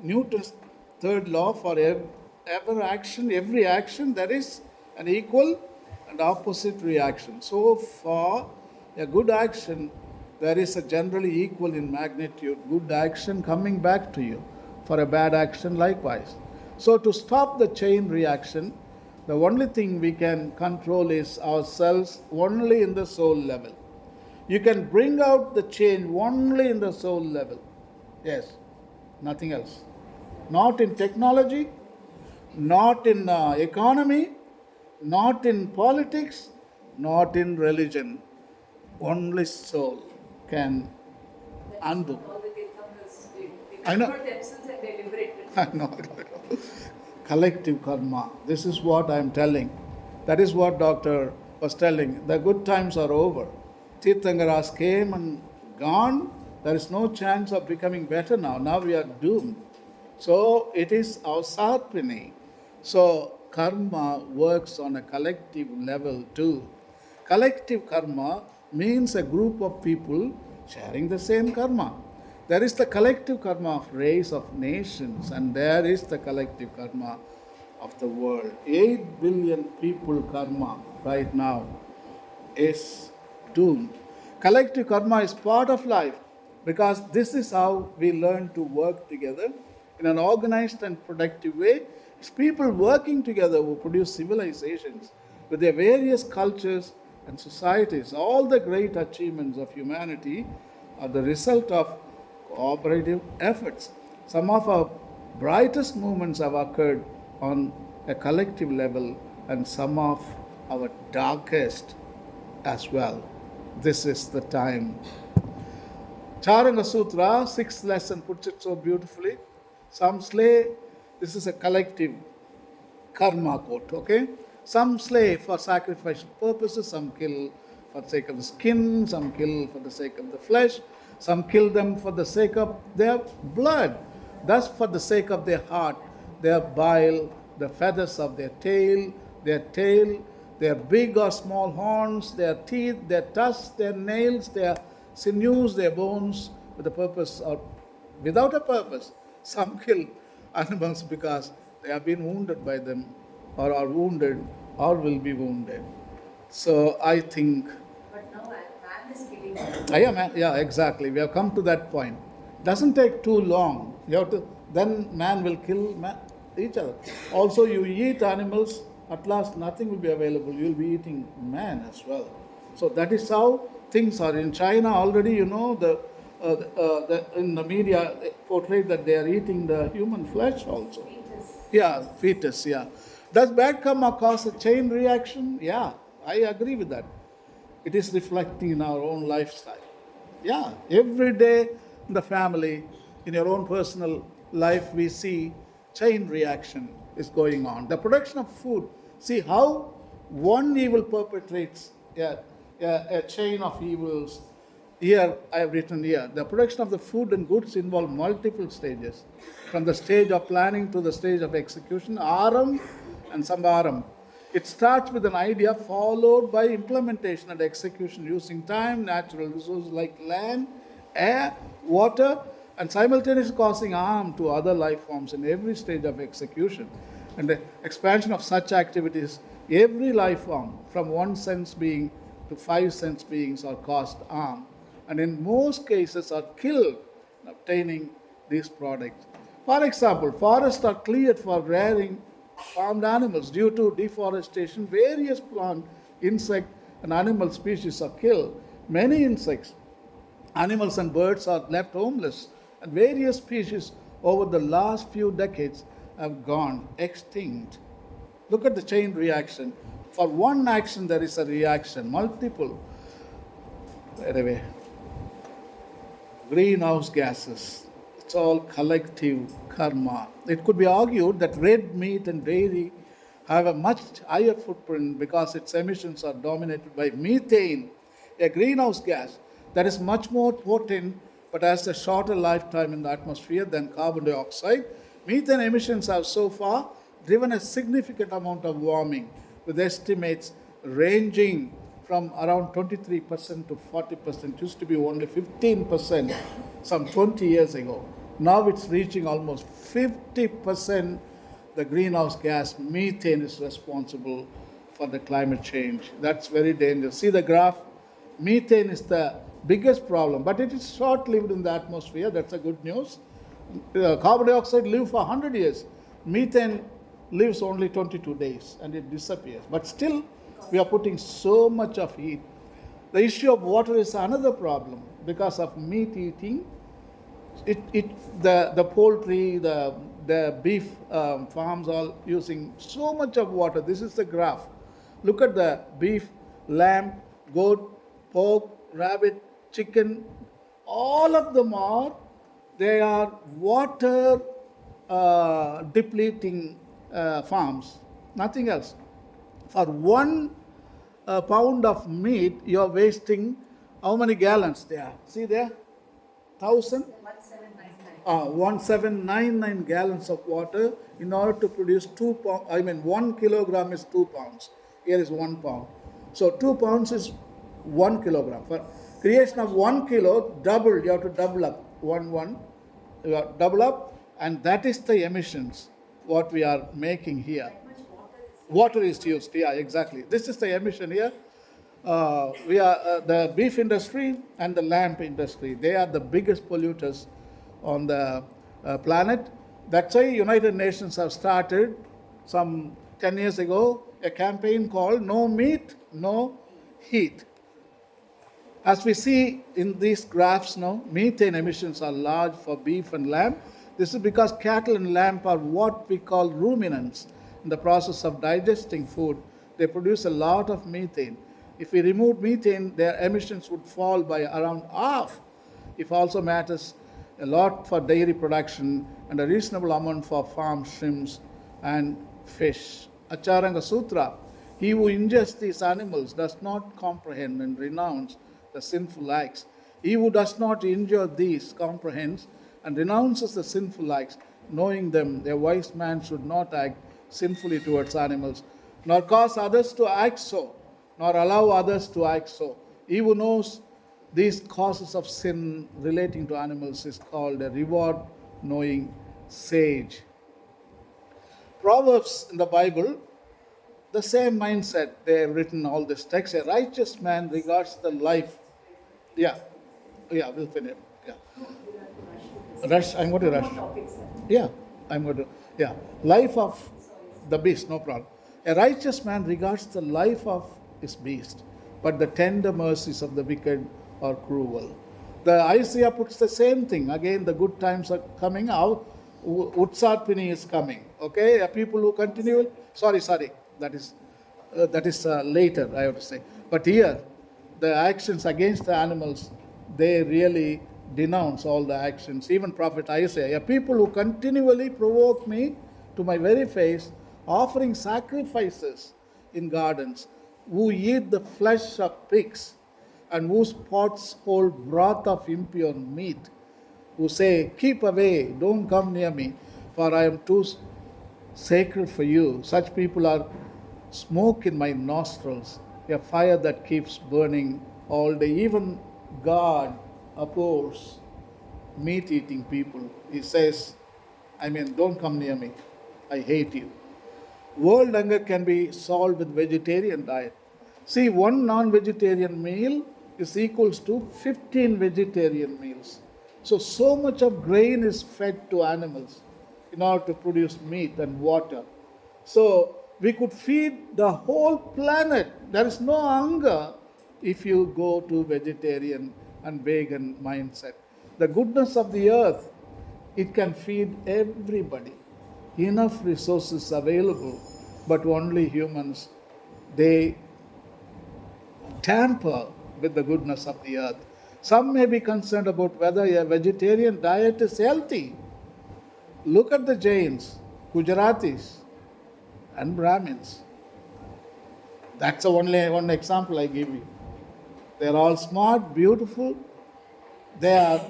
Newton's third law for every action, there is an equal and opposite reaction. So, for a good action, there is a generally equal in magnitude good action coming back to you. For a bad action, likewise. So, to stop the chain reaction, the only thing we can control is ourselves only in the soul level. You can bring out the change only in the soul level. Yes, nothing else. Not in technology, not in economy, not in politics, not in religion. Only soul can That is undo. what all the Tirthankars did. They I know. conquered themselves and they liberated. I know. Collective karma. This is what I am telling. That is what Doctor was telling. The good times are over. Tirthankaras came and gone. There is no chance of becoming better now. Now we are doomed. So it is our sarpini. So karma works on a collective level too. Collective karma means a group of people sharing the same karma. There is the collective karma of race, of nations, and there is the collective karma of the world. 8 billion people karma right now is doomed. Collective karma is part of life because this is how we learn to work together in an organized and productive way. It's people working together who produce civilizations with their various cultures and societies. All the great achievements of humanity are the result of cooperative efforts. Some of our brightest movements have occurred on a collective level, and some of our darkest as well. This is the time. Charanga Sutra, sixth lesson, puts it so beautifully. Some slay, this is a collective karma quote, okay? Some slay for sacrificial purposes, some kill for the sake of the skin, some kill for the sake of the flesh, some kill them for the sake of their blood, thus for the sake of their heart, their bile, the feathers of their tail, their big or small horns, their teeth, their tusks, their nails, their sinews, their bones, with a purpose or without a purpose. Some kill animals because they have been wounded by them, or are wounded, or will be wounded. So I think, But now man is killing. yeah, exactly. We have come to that point. Doesn't take too long. You have to. Then man will kill each other. Also, you eat animals. At last, nothing will be available. You will be eating man as well. So that is how things are in China already. You know, in the media portrayed that they are eating the human flesh also. Fetus. Yeah, fetus, yeah. Does bad karma cause a chain reaction? Yeah, I agree with that. It is reflecting in our own lifestyle. Yeah, every day in the family, in your own personal life, we see chain reaction is going on. The production of food. See how one evil perpetrates a chain of evils. Here, I have written here, the production of the food and goods involve multiple stages. From the stage of planning to the stage of execution, aram and sambaram. It starts with an idea followed by implementation and execution using time, natural resources like land, air, water, and simultaneously causing harm to other life forms in every stage of execution. And the expansion of such activities, every life form, from one sense being to 5 sense beings, are caused harm, and in most cases are killed in obtaining these products. For example, forests are cleared for rearing farmed animals. Due to deforestation, various plant, insect, and animal species are killed. Many insects, animals, and birds are left homeless, and various species over the last few decades have gone extinct. Look at the chain reaction. For one action, there is a reaction, multiple. Anyway, greenhouse gases. It's all collective karma. It could be argued that red meat and dairy have a much higher footprint because its emissions are dominated by methane, a greenhouse gas that is much more potent but has a shorter lifetime in the atmosphere than carbon dioxide. Methane emissions have so far driven a significant amount of warming, with estimates ranging from around 23% to 40%. It used to be only 15% some 20 years ago. Now it's reaching almost 50%. The greenhouse gas methane is responsible for the climate change. That's very dangerous. See the graph? Methane is the biggest problem, but it is short-lived in the atmosphere. That's a good news. Carbon dioxide lives for 100 years. Methane lives only 22 days and it disappears. But still, we are putting so much of heat. The issue of water is another problem because of meat eating. The poultry, the beef farms are using so much of water. This is the graph. Look at the beef, lamb, goat, pork, rabbit, chicken. All of them they are water depleting farms. Nothing else. For 1 pound of meat, you are wasting how many gallons there? See there? 1,000? 1799 gallons of water in order to produce 2 pounds. 1 kilogram is 2 pounds. Here is 1 pound. So 2 pounds is 1 kilogram. For creation of 1 kilo, double, you have to double up. You have to double up, and that is the emissions what we are making here. Water is used, yeah, exactly. This is the emission here. We are the beef industry and the lamb industry. They are the biggest polluters on the planet. That's why United Nations have started some 10 years ago a campaign called No Meat, No Heat. As we see in these graphs now, methane emissions are large for beef and lamb. This is because cattle and lamb are what we call ruminants. In the process of digesting food, they produce a lot of methane. If we remove methane, their emissions would fall by around half. It also matters a lot for dairy production and a reasonable amount for farm shrimps and fish. Acharanga Sutra, he who ingests these animals does not comprehend and renounce the sinful acts. He who does not injure these comprehends and renounces the sinful acts, knowing them, a wise man should not act sinfully towards animals, nor cause others to act so, nor allow others to act so. He who knows these causes of sin relating to animals is called a reward-knowing sage. Proverbs in the Bible, the same mindset, they have written all this text. A righteous man regards the life. Yeah, we'll finish. Yeah. Rush, I'm going to rush. Yeah, I'm going to. Yeah, life of the beast, no problem. A righteous man regards the life of his beast, but the tender mercies of the wicked are cruel. The Isaiah puts the same thing. Again, the good times are coming out. Utsarpini is coming. Okay, people who continue. Sorry, that is later, I have to say. But here, the actions against the animals, they really denounce all the actions. Even Prophet Isaiah, people who continually provoke me to my very face, offering sacrifices in gardens, who eat the flesh of pigs, and whose pots hold broth of impure meat, who say, keep away, don't come near me, for I am too sacred for you. Such people are smoke in my nostrils, a fire that keeps burning all day. Even God abhors meat-eating people. He says, don't come near me. I hate you. World hunger can be solved with vegetarian diet. See, one non-vegetarian meal is equals to 15 vegetarian meals. So much of grain is fed to animals in order to produce meat and water. So we could feed the whole planet. There is no hunger if you go to vegetarian and vegan mindset. The goodness of the earth, it can feed everybody. Enough resources available, but only humans, they tamper with the goodness of the earth. Some may be concerned about whether a vegetarian diet is healthy. Look at the Jains, Gujaratis, and Brahmins. That's the only one example I give you. They're all smart, beautiful. They are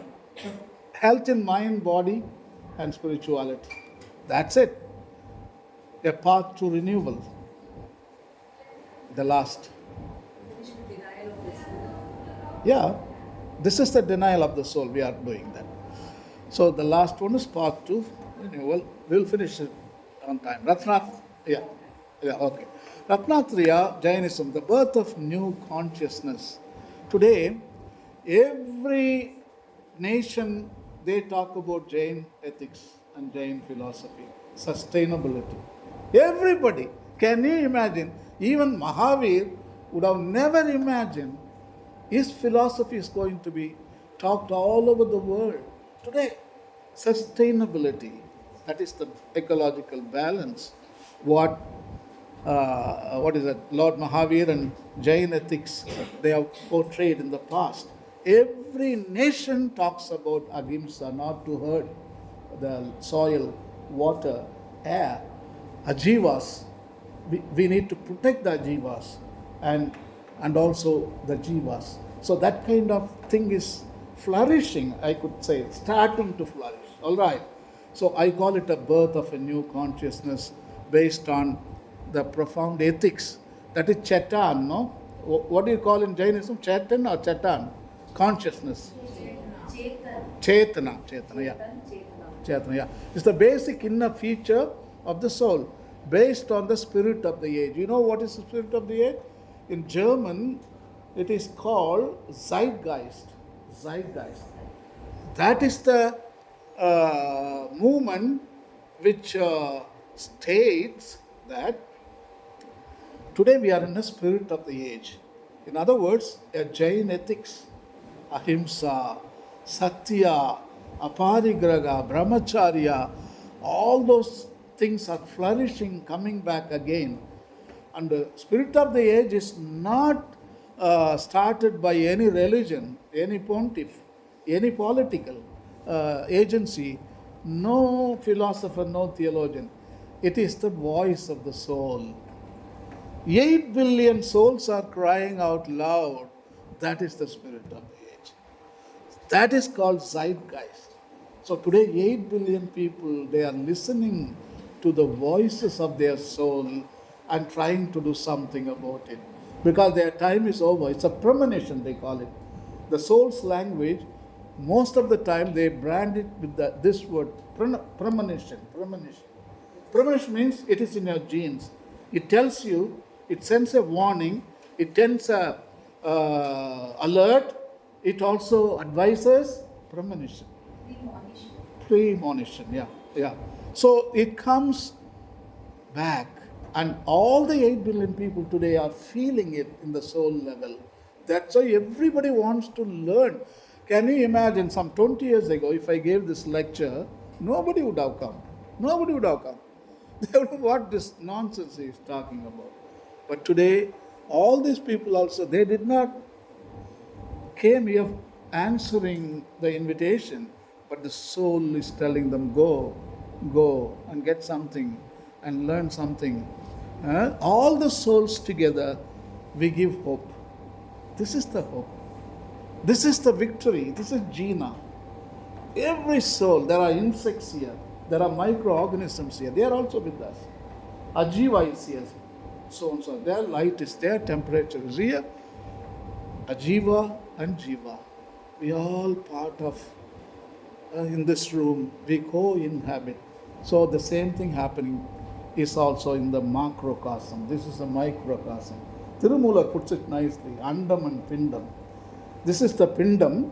health in mind, body, and spirituality. That's it. A path to renewal. The last. Finish with denial of this. Yeah, this is the denial of the soul. We are doing that. So the last one is part two. Renewal. We'll finish it on time. Ratnath. Yeah. Yeah, okay. Ratnatriya, Jainism, the birth of new consciousness. Today, every nation, they talk about Jain ethics and Jain philosophy, sustainability. Everybody. Can you imagine? Even Mahavir would have never imagined his philosophy is going to be talked all over the world today. Sustainability, that is the ecological balance. What is it? Lord Mahavir and Jain ethics, they have portrayed in the past. Every nation talks about ahimsa, not to hurt the soil, water, air, ajivas. We need to protect the ajivas and also the jivas. So that kind of thing is flourishing, I could say, starting to flourish. All right. So I call it a birth of a new consciousness based on the profound ethics. That is Chetan, no? What do you call in Jainism? Chetan or Chetan? Consciousness. Chetana, yeah. Chetana, yeah. It's the basic inner feature of the soul based on the spirit of the age. You know what is the spirit of the age? In German, it is called Zeitgeist. Zeitgeist. That is the movement which states that today we are in the spirit of the age. In other words, a Jain ethics, ahimsa, satya, aparigraha, brahmacharya, all those things are flourishing, coming back again. And the spirit of the age is not started by any religion, any pontiff, any political agency, no philosopher, no theologian. It is the voice of the soul. 8 billion souls are crying out loud. That is the spirit of the age. That is called zeitgeist. So today 8 billion people, they are listening to the voices of their soul and trying to do something about it. Because their time is over. It's a premonition, they call it. The soul's language, most of the time they brand it with this word, premonition. Premonition. Premonition means it is in your genes. It tells you, it sends a warning, it sends a alert, it also advises. Premonition. Premonition, yeah. So it comes back, and all the 8 billion people today are feeling it in the soul level. That's why everybody wants to learn. Can you imagine some 20 years ago, if I gave this lecture, nobody would have come. Nobody would have come. They don't know what this nonsense he is talking about. But today, all these people also, they did not came here answering the invitation, but the soul is telling them, go and get something and learn something. All the souls together, we give hope. This is the hope. This is the victory. This is Jina. Every soul, there are insects here, there are microorganisms here, they are also with us. Ajiva is here, so and so. Their light is there, temperature is here. Ajiva and Jiva. We are all part of, in this room, we co-inhabit. So the same thing happening is also in the macrocosm. This is the microcosm. Tirumula puts it nicely, Andam and Pindam. This is the Pindam,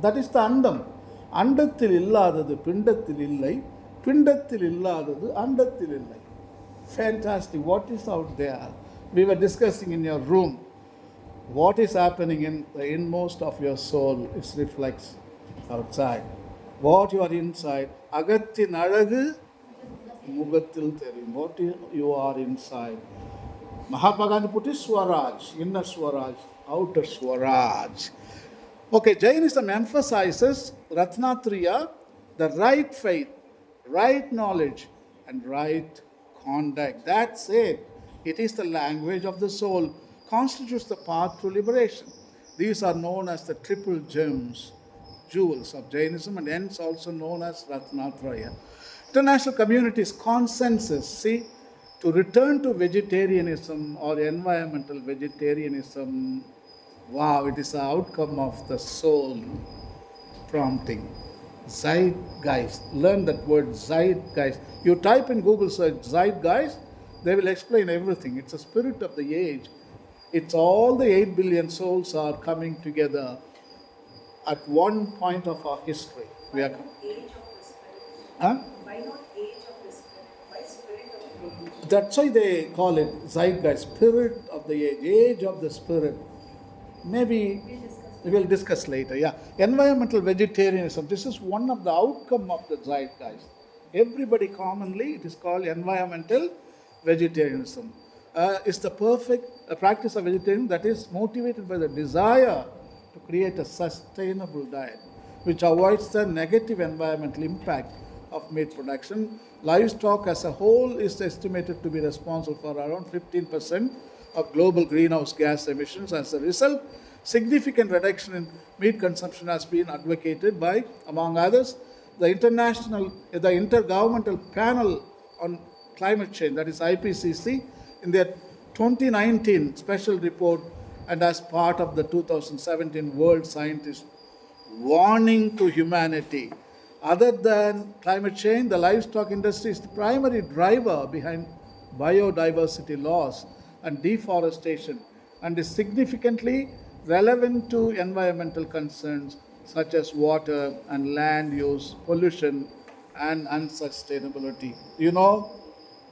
that is the Andam. அண்டத்தில் இல்லாதது பிண்டத்தில் இல்லை பிண்டத்தில் இல்லாதது அண்டத்தில் இல்லை. Fantastic. What is out there? We were discussing in your room. What is happening in the inmost of your soul is reflects outside. What you are inside, அகத்தின் அழகு முகத்தில் தெரியும். What you are inside. Mahatma Gandhi put it Swaraj, inner Swaraj, outer Swaraj. Okay, Jainism emphasizes Ratnatriya, the right faith, right knowledge, and right on deck. That's it. It is the language of the soul, constitutes the path to liberation. These are known as the triple gems, jewels of Jainism, and hence also known as Ratnatraya. International community's consensus, see, to return to vegetarianism or environmental vegetarianism, wow, it is the outcome of the soul prompting. Zeitgeist. Learn that word zeitgeist. You type in Google search zeitgeist, they will explain everything. It's a spirit of the age. It's all the 8 billion souls are coming together at one point of our history. We Why are, not age of the spirit? huh? Why not age of the spirit? Why spirit of the age? That's why they call it zeitgeist, spirit of the age of the spirit. Maybe We'll discuss. we will discuss later. Yeah, environmental vegetarianism. This is one of the outcome of the zeitgeist. Everybody commonly, it is called environmental vegetarianism. It's the perfect practice of vegetarianism that is motivated by the desire to create a sustainable diet, which avoids the negative environmental impact of meat production. Livestock as a whole is estimated to be responsible for around 15% of global greenhouse gas emissions. As a result, significant reduction in meat consumption has been advocated by, among others, the Intergovernmental Panel on Climate Change, that is IPCC, in their 2019 special report and as part of the 2017 World Scientist warning to humanity. Other than climate change, the livestock industry is the primary driver behind biodiversity loss and deforestation and is significantly relevant to environmental concerns such as water and land use, pollution, and unsustainability. You know,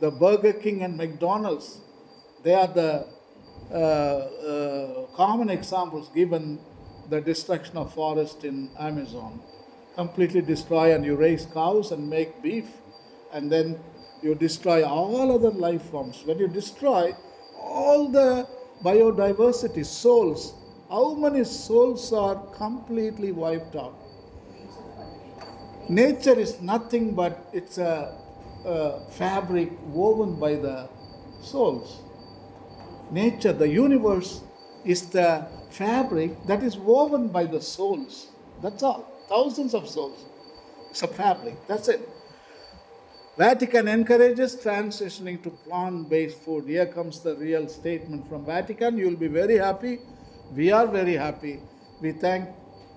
the Burger King and McDonald's, they are the common examples given the destruction of forest in Amazon. Completely destroy, and you raise cows and make beef, and then you destroy all other life forms. When you destroy all the biodiversity, souls, how many souls are completely wiped out? Nature is nothing but it's a fabric woven by the souls. Nature, the universe, is the fabric that is woven by the souls. That's all. Thousands of souls. It's a fabric. That's it. Vatican encourages transitioning to plant-based food. Here comes the real statement from Vatican. You will be very happy. We are very happy. We thank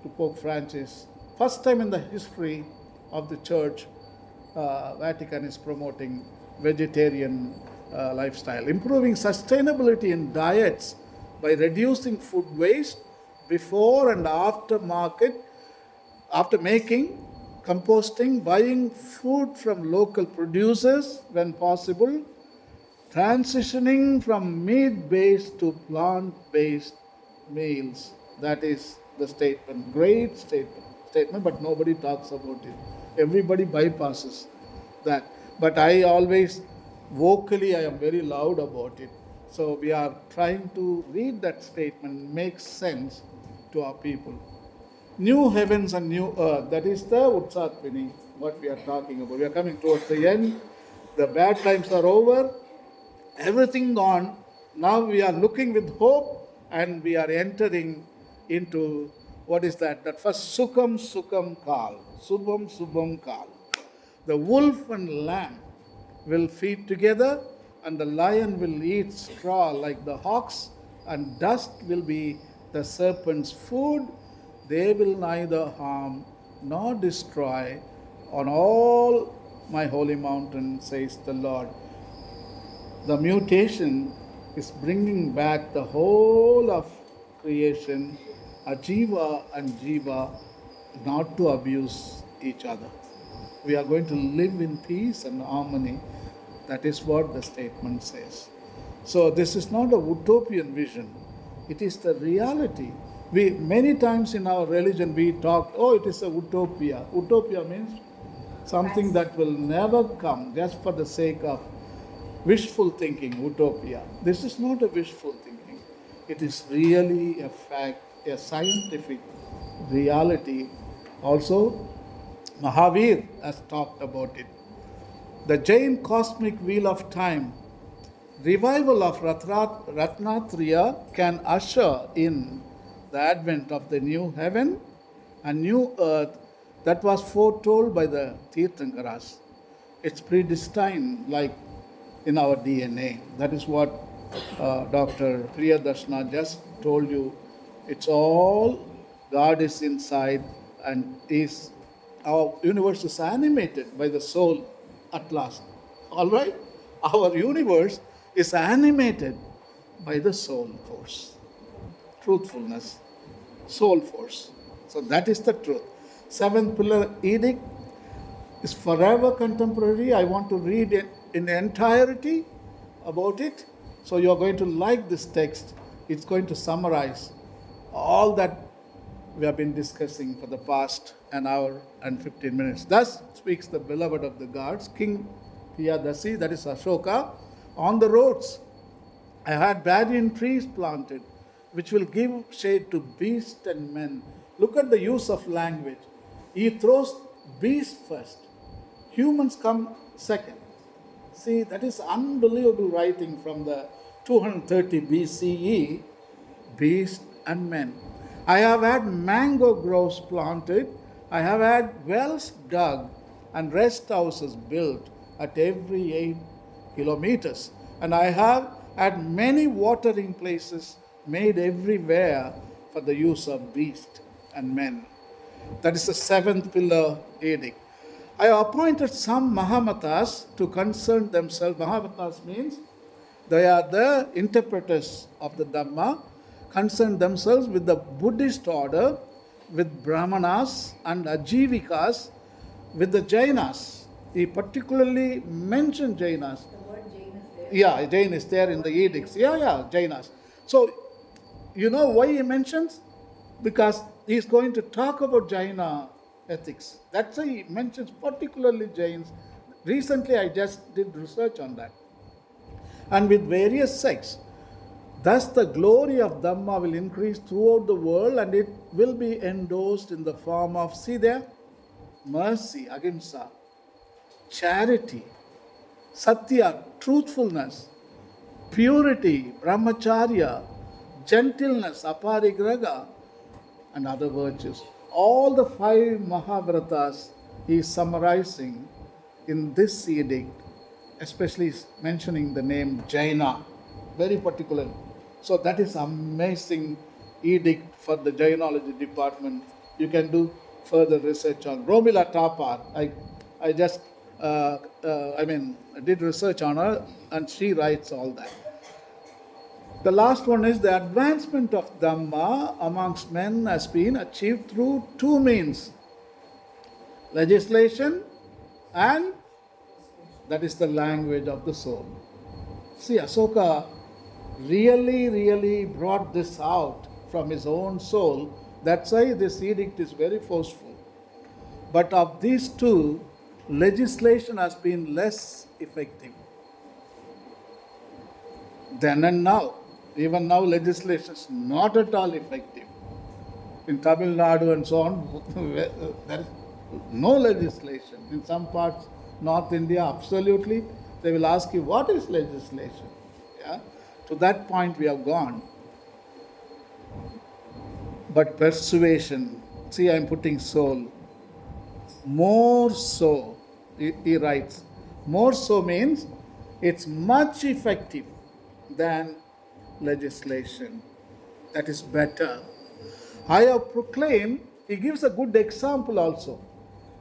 to Pope Francis. First time in the history of the church, Vatican is promoting vegetarian lifestyle, improving sustainability in diets by reducing food waste before and after market, after making, composting, buying food from local producers when possible, transitioning from meat-based to plant-based meals. That is the statement. Great statement, but nobody talks about it. Everybody bypasses that. But I always, vocally, I am very loud about it. So we are trying to read that statement, make sense to our people. New heavens and new earth, that is the Utsatpini, what we are talking about. We are coming towards the end. The bad times are over. Everything gone. Now we are looking with hope and we are entering into, what is that? That first Sukham Kal. Subham Kal. The wolf and lamb will feed together, and the lion will eat straw like the ox, and dust will be the serpent's food. They will neither harm nor destroy on all my holy mountain, says the Lord. The mutation is bringing back the whole of creation, Ajiva and Jiva, not to abuse each other. We are going to live in peace and harmony. That is what the statement says. So this is not a utopian vision. It is the reality. We many times in our religion we talk, oh, it is a utopia. Utopia means something that will never come, just for the sake of wishful thinking, utopia. This is not a wishful thinking. It is really a fact, a scientific reality. Also, Mahavir has talked about it. The Jain cosmic wheel of time revival of Ratnatriya can usher in the advent of the new heaven and new earth that was foretold by the Tirthankaras. It's predestined, like in our DNA. That is what Dr. Priyadarshana just told you. It's all God is inside, and is our universe is animated by the soul at last. All right? Our universe is animated by the soul force, truthfulness, soul force. So that is the truth. Seventh pillar edict is forever contemporary. I want to read it in entirety about it. So you are going to like this text. It's going to summarize all that we have been discussing for the past an hour and 15 minutes. Thus speaks the beloved of the gods, King Piyadasi, that is Ashoka, on the roads. I had banyan trees planted, which will give shade to beasts and men. Look at the use of language. He throws beast first. Humans come second. See, that is unbelievable writing from the 230 BCE, beast and men. I have had mango groves planted. I have had wells dug and rest houses built at every 8 kilometers. And I have had many watering places made everywhere for the use of beast and men. That is the seventh pillar edict. I have appointed some Mahamatas to concern themselves. Mahamatas means they are the interpreters of the Dhamma, concern themselves with the Buddhist order, with Brahmanas and Ajivikas, with the Jainas. He particularly mentioned Jainas. The word Jain is there. Yeah, Jain is there in the edicts. Yeah, Jainas. So, you know why he mentions? Because he's going to talk about Jaina ethics. That's why he mentions particularly Jains. Recently, I just did research on that. And with various sects. Thus, the glory of Dhamma will increase throughout the world, and it will be endorsed in the form of, see there, mercy, ahimsa, charity, satya, truthfulness, purity, brahmacharya, gentleness, aparigraha, and other virtues. All the five Mahavratas he is summarizing in this edict, especially mentioning the name Jaina, very particularly. So that is amazing edict for the Jainology department. You can do further research on Romila Tapar. I just did research on her, and she writes all that. The last one is the advancement of Dhamma amongst men has been achieved through two means: legislation, and that is the language of the soul. See, Asoka really brought this out from his own soul. That's why this edict is very forceful. But of these two, legislation has been less effective then and now. Even now, legislation is not at all effective. In Tamil Nadu and so on, there is no legislation. In some parts, North India, absolutely, they will ask you, what is legislation? Yeah? To that point, we have gone. But persuasion, see, I am putting soul. More so, he writes, more so means it's much effective than legislation. That is better. I have proclaimed, he gives a good example also.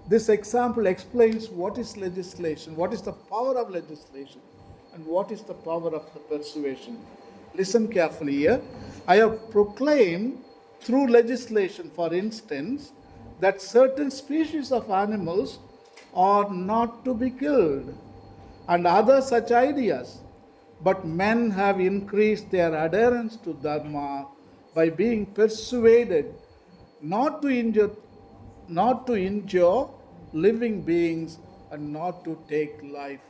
This example explains what is legislation, what is the power of legislation, and what is the power of the persuasion. Listen carefully here. I have proclaimed through legislation, for instance, that certain species of animals are not to be killed, and other such ideas. But men have increased their adherence to Dharma by being persuaded not to injure living beings and not to take life.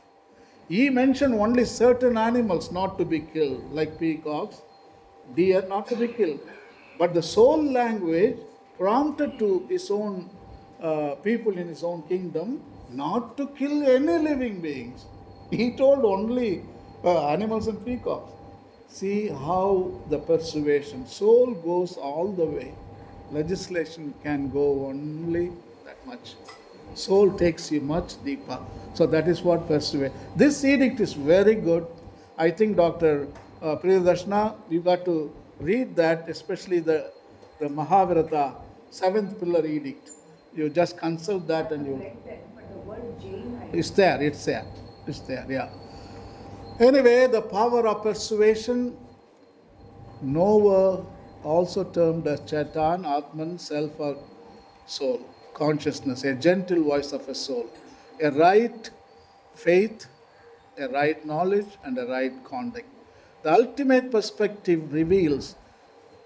He mentioned only certain animals not to be killed, like peacocks, deer not to be killed. But the soul language prompted to his own people in his own kingdom not to kill any living beings. He told only animals and peacocks. See how the persuasion, soul goes all the way. Legislation can go only that much. Soul takes you much deeper. So that is what persuade. This edict is very good. I think Dr. Priyadarshana, you got to read that, especially the Mahavirata, seventh pillar edict. You just consult I that and have you. read them, but the word Jain, I It's there, it's there, it's there, yeah. Anyway, the power of persuasion, Noah, also termed as Chaitan, Atman, self or soul, consciousness, a gentle voice of a soul, a right faith, a right knowledge, and a right conduct. The ultimate perspective reveals,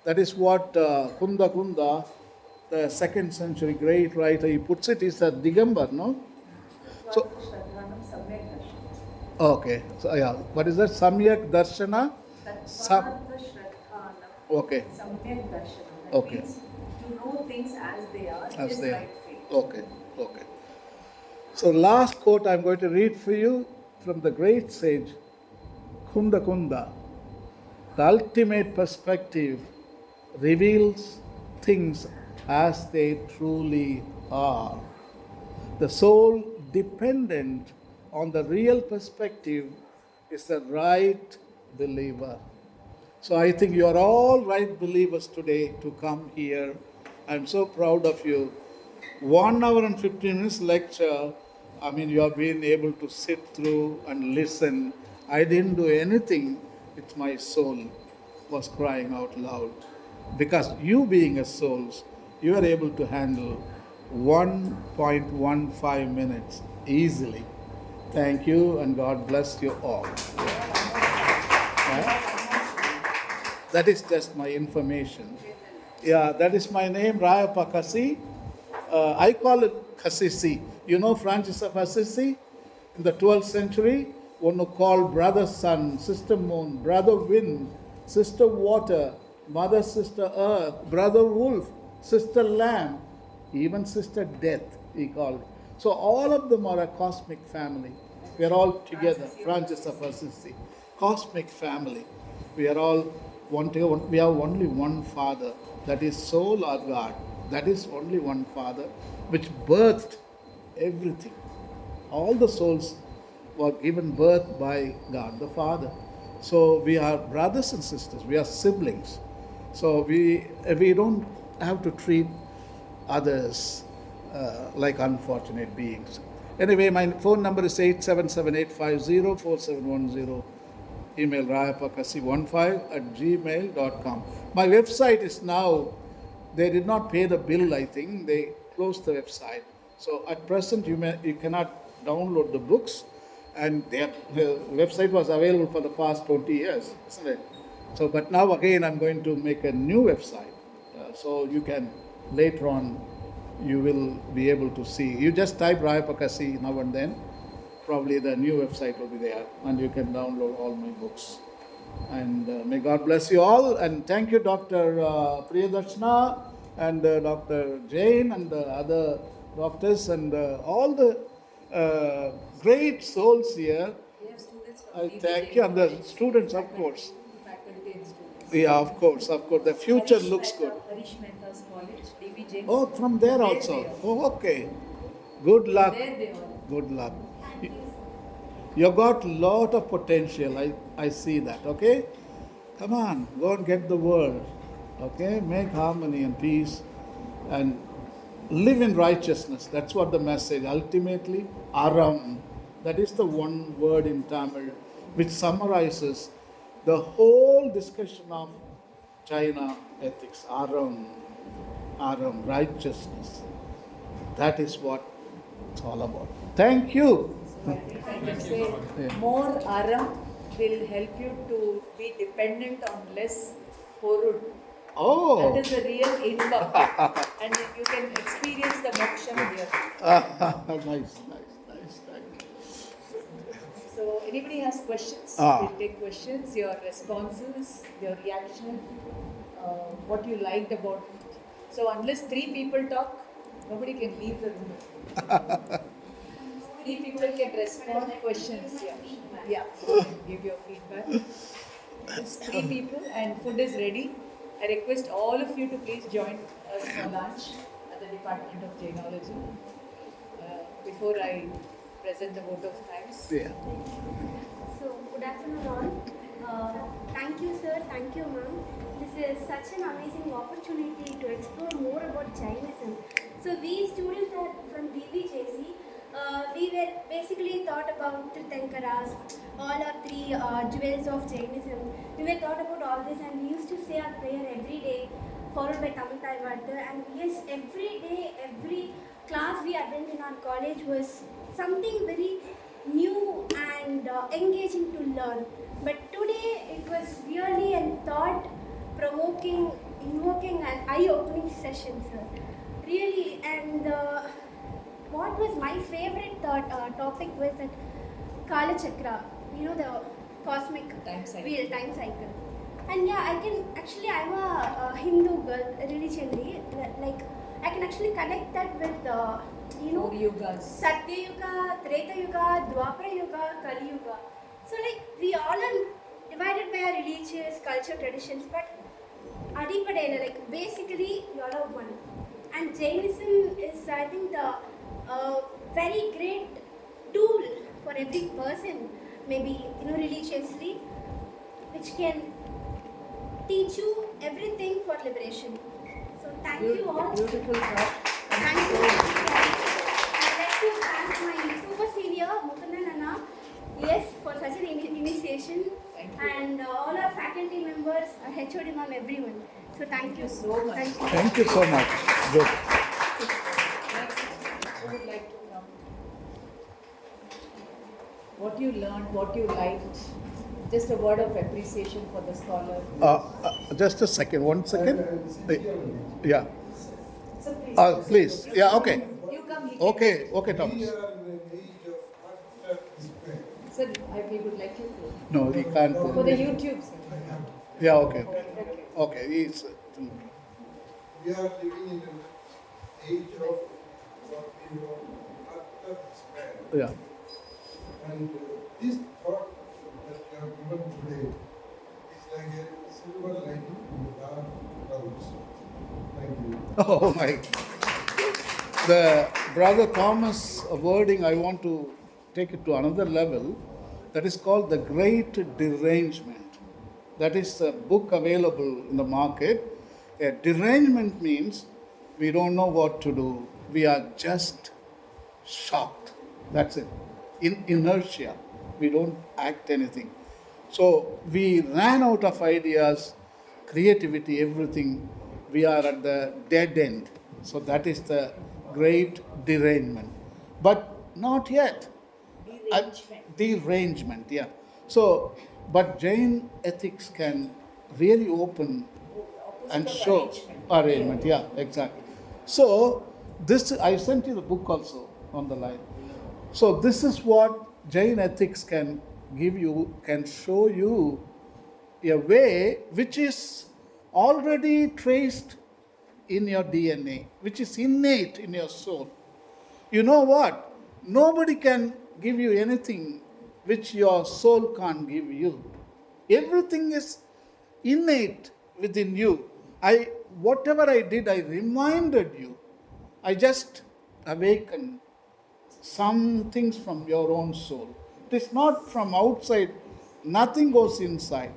that is what Kunda Kunda, the second century great writer, he puts it, is a Digambar, no? So, Tattva Shraddhanam Samyak Darshanam. okay, so yeah, what is that? Samyak Darshana? Sam, Tattvartha Shraddhanam okay, Samyak Darshanam. That okay, means to know things as they are as is they are. right faith. Okay, okay. So, last quote I'm going to read for you from the great sage Kunda Kunda. The ultimate perspective reveals things as they truly are. The soul dependent on the real perspective is the right believer. So I think you are all right believers today to come here. I'm so proud of you. 1 hour and 15 minutes lecture. I mean, you have been able to sit through and listen. I didn't do anything. It's my soul was crying out loud. Because you being a soul, you are able to handle 1.15 minutes easily. Thank you and God bless you all. Yeah? That is just my information. Yeah, that is my name, Rayappa Kasi. I call it Kasisi. You know Francis of Assisi? In the 12th century, one who called brother sun, sister moon, brother wind, sister water, mother sister earth, brother wolf, sister lamb, even sister death, he called. So all of them are a cosmic family. We are all together, Francis of Assisi. Cosmic family. We are all we have only one Father, that is soul or God. That is only one Father, which birthed everything. All the souls were given birth by God the Father. So we are brothers and sisters, we are siblings. So we don't have to treat others like unfortunate beings. Anyway, my phone number is 877-850-4710. Email rayapakasi15 at gmail.com. My website is now, they did not pay the bill, I think. They closed the website. So at present, you cannot download the books. And the website was available for the past 20 years, isn't it? So, but now again, I'm going to make a new website. So you can, later on, you will be able to see. You just type Rayapakasi now and then. Probably the new website will be there, and you can download all my books. And may God bless you all. And thank you, Dr. Priyadarshana and Dr. Jain and the other doctors and all the great souls here. We have students from I thank DBJ you, and the College, students, of faculty, course. faculty and students. Yeah, of course, of course. The future looks good. Harish Mehta's college, DBJ. Oh, from there There also. they are. Oh, okay. Good luck. There they are. Good luck. You got lot of potential. I see that. Okay, come on, go and get the world. Okay, make harmony and peace, and live in righteousness. That's what the message. Ultimately, aram. That is the one word in Tamil which summarizes the whole discussion of China ethics. Aram, aram, righteousness. That is what it's all about. Thank you. So I think I can say Yeah. more aram will help you to be dependent on less porud. Oh. That is the real income. And you can experience the moksha here. Nice, nice, nice. Thank you. So anybody has questions? Ah. We'll take questions, your responses, your reaction, what you liked about it. So unless 3 people talk, nobody can leave the room. Three people can respond questions. Yeah. Yeah. Give your feedback. It's three people and food is ready. I request all of you to please join us for lunch at the Department of Jainology. Before I present the vote of thanks. Yeah. So, good afternoon all. Thank you, sir. Thank you, ma'am. This is such an amazing opportunity to explore more about Jainism. So, we students are from DVJC. We were basically thought about Tirthankaras, all our three jewels of Jainism. We were thought about all this, and we used to say our prayer every day, followed by Tamil Taivattu. And yes, every day, every class we attend in our college was something very new and engaging to learn. But today it was really a thought provoking, invoking, and eye opening session, sir. Really, and what was my favorite topic was that Kala Chakra, you know, the cosmic Time cycle. wheel, time cycle. And yeah, I can actually, I'm a Hindu girl religiously. Like, I can actually connect that with, you know, Four yugas. Satya Yuga, Treta Yuga, Dwapara Yuga, Kali Yuga. So, like, we all are divided by our religious culture traditions, but Adipadela, like, basically, you all are one. And Jainism is, I think, the very great tool for every person, maybe, you know, religiously, which can teach you everything for liberation. So, thank you all. Beautiful thought. Thank you. I'd like to thank my super senior, Mukundan Anna, yes, for such an initiation. Thank you. And all our faculty members, our HOD ma'am, everyone. So thank you so much. Thank you. Thank you so much. Good. Next, who would like to come? What you learned, what you liked. Just a word of appreciation for the scholar. Just a second, 1 second. Yeah. So please. Please. Yeah, okay. You come. he can- Okay, We Thomas. are in an age of utter despair. Sir, we would like you to. No, he can't. For the YouTube, sir. Yeah, okay. Okay. Okay, he's. We are living in an age of what we know utter despair. Yeah. And this thought that you have given today is like a silver lining in the dark clouds. Thank you. Oh my. The brother Thomas wording, I want to take it to another level. That is called the Great Derangement. That is a book available in the market. A derangement means we don't know what to do. We are just shocked. That's it. In inertia, we don't act anything. So we ran out of ideas, creativity, everything. We are at the dead end. So that is the great derangement. But not yet. Derangement, yeah. So, but Jain ethics can really open and show arrangement, yeah, exactly. So, this I sent you the book also on the line. So, this is what Jain ethics can give you, can show you a way which is already traced in your DNA, which is innate in your soul. You know what? Nobody can give you anything which your soul can't give you. Everything is innate within you. Whatever I did, I reminded you. I just awakened some things from your own soul. It is not from outside. Nothing goes inside.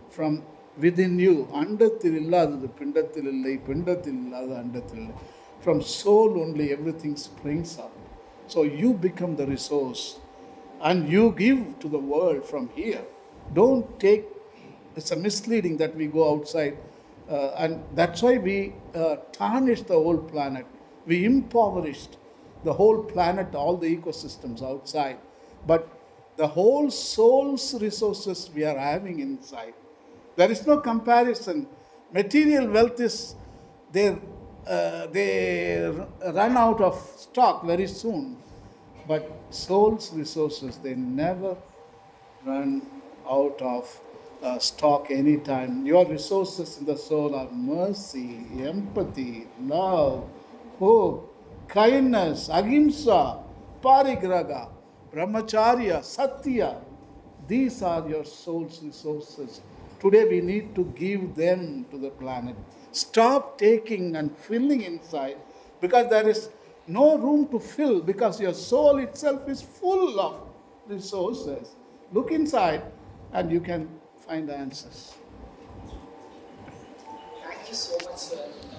From within you. அண்டத்தில் இல்லாதது பிண்டத்தில் இல்லை, பிண்டத்தில் இல்லாத அண்டத்தில் இல்லை. From soul only everything springs up. So you become the resource and you give to the world from here. Don't take, it's a misleading that we go outside and that's why we tarnished the whole planet. We impoverished the whole planet, all the ecosystems outside. But the whole soul's resources we are having inside. There is no comparison. Material wealth is, they run out of stock very soon. But soul's resources, they never run out of stock anytime. Your resources in the soul are mercy, empathy, love, hope, kindness, ahimsa, Parigraha, Brahmacharya, Satya. These are your soul's resources. Today we need to give them to the planet. Stop taking and filling inside because there is no room to fill because your soul itself is full of resources. Look inside and you can find the answers. Thank you so much, sir.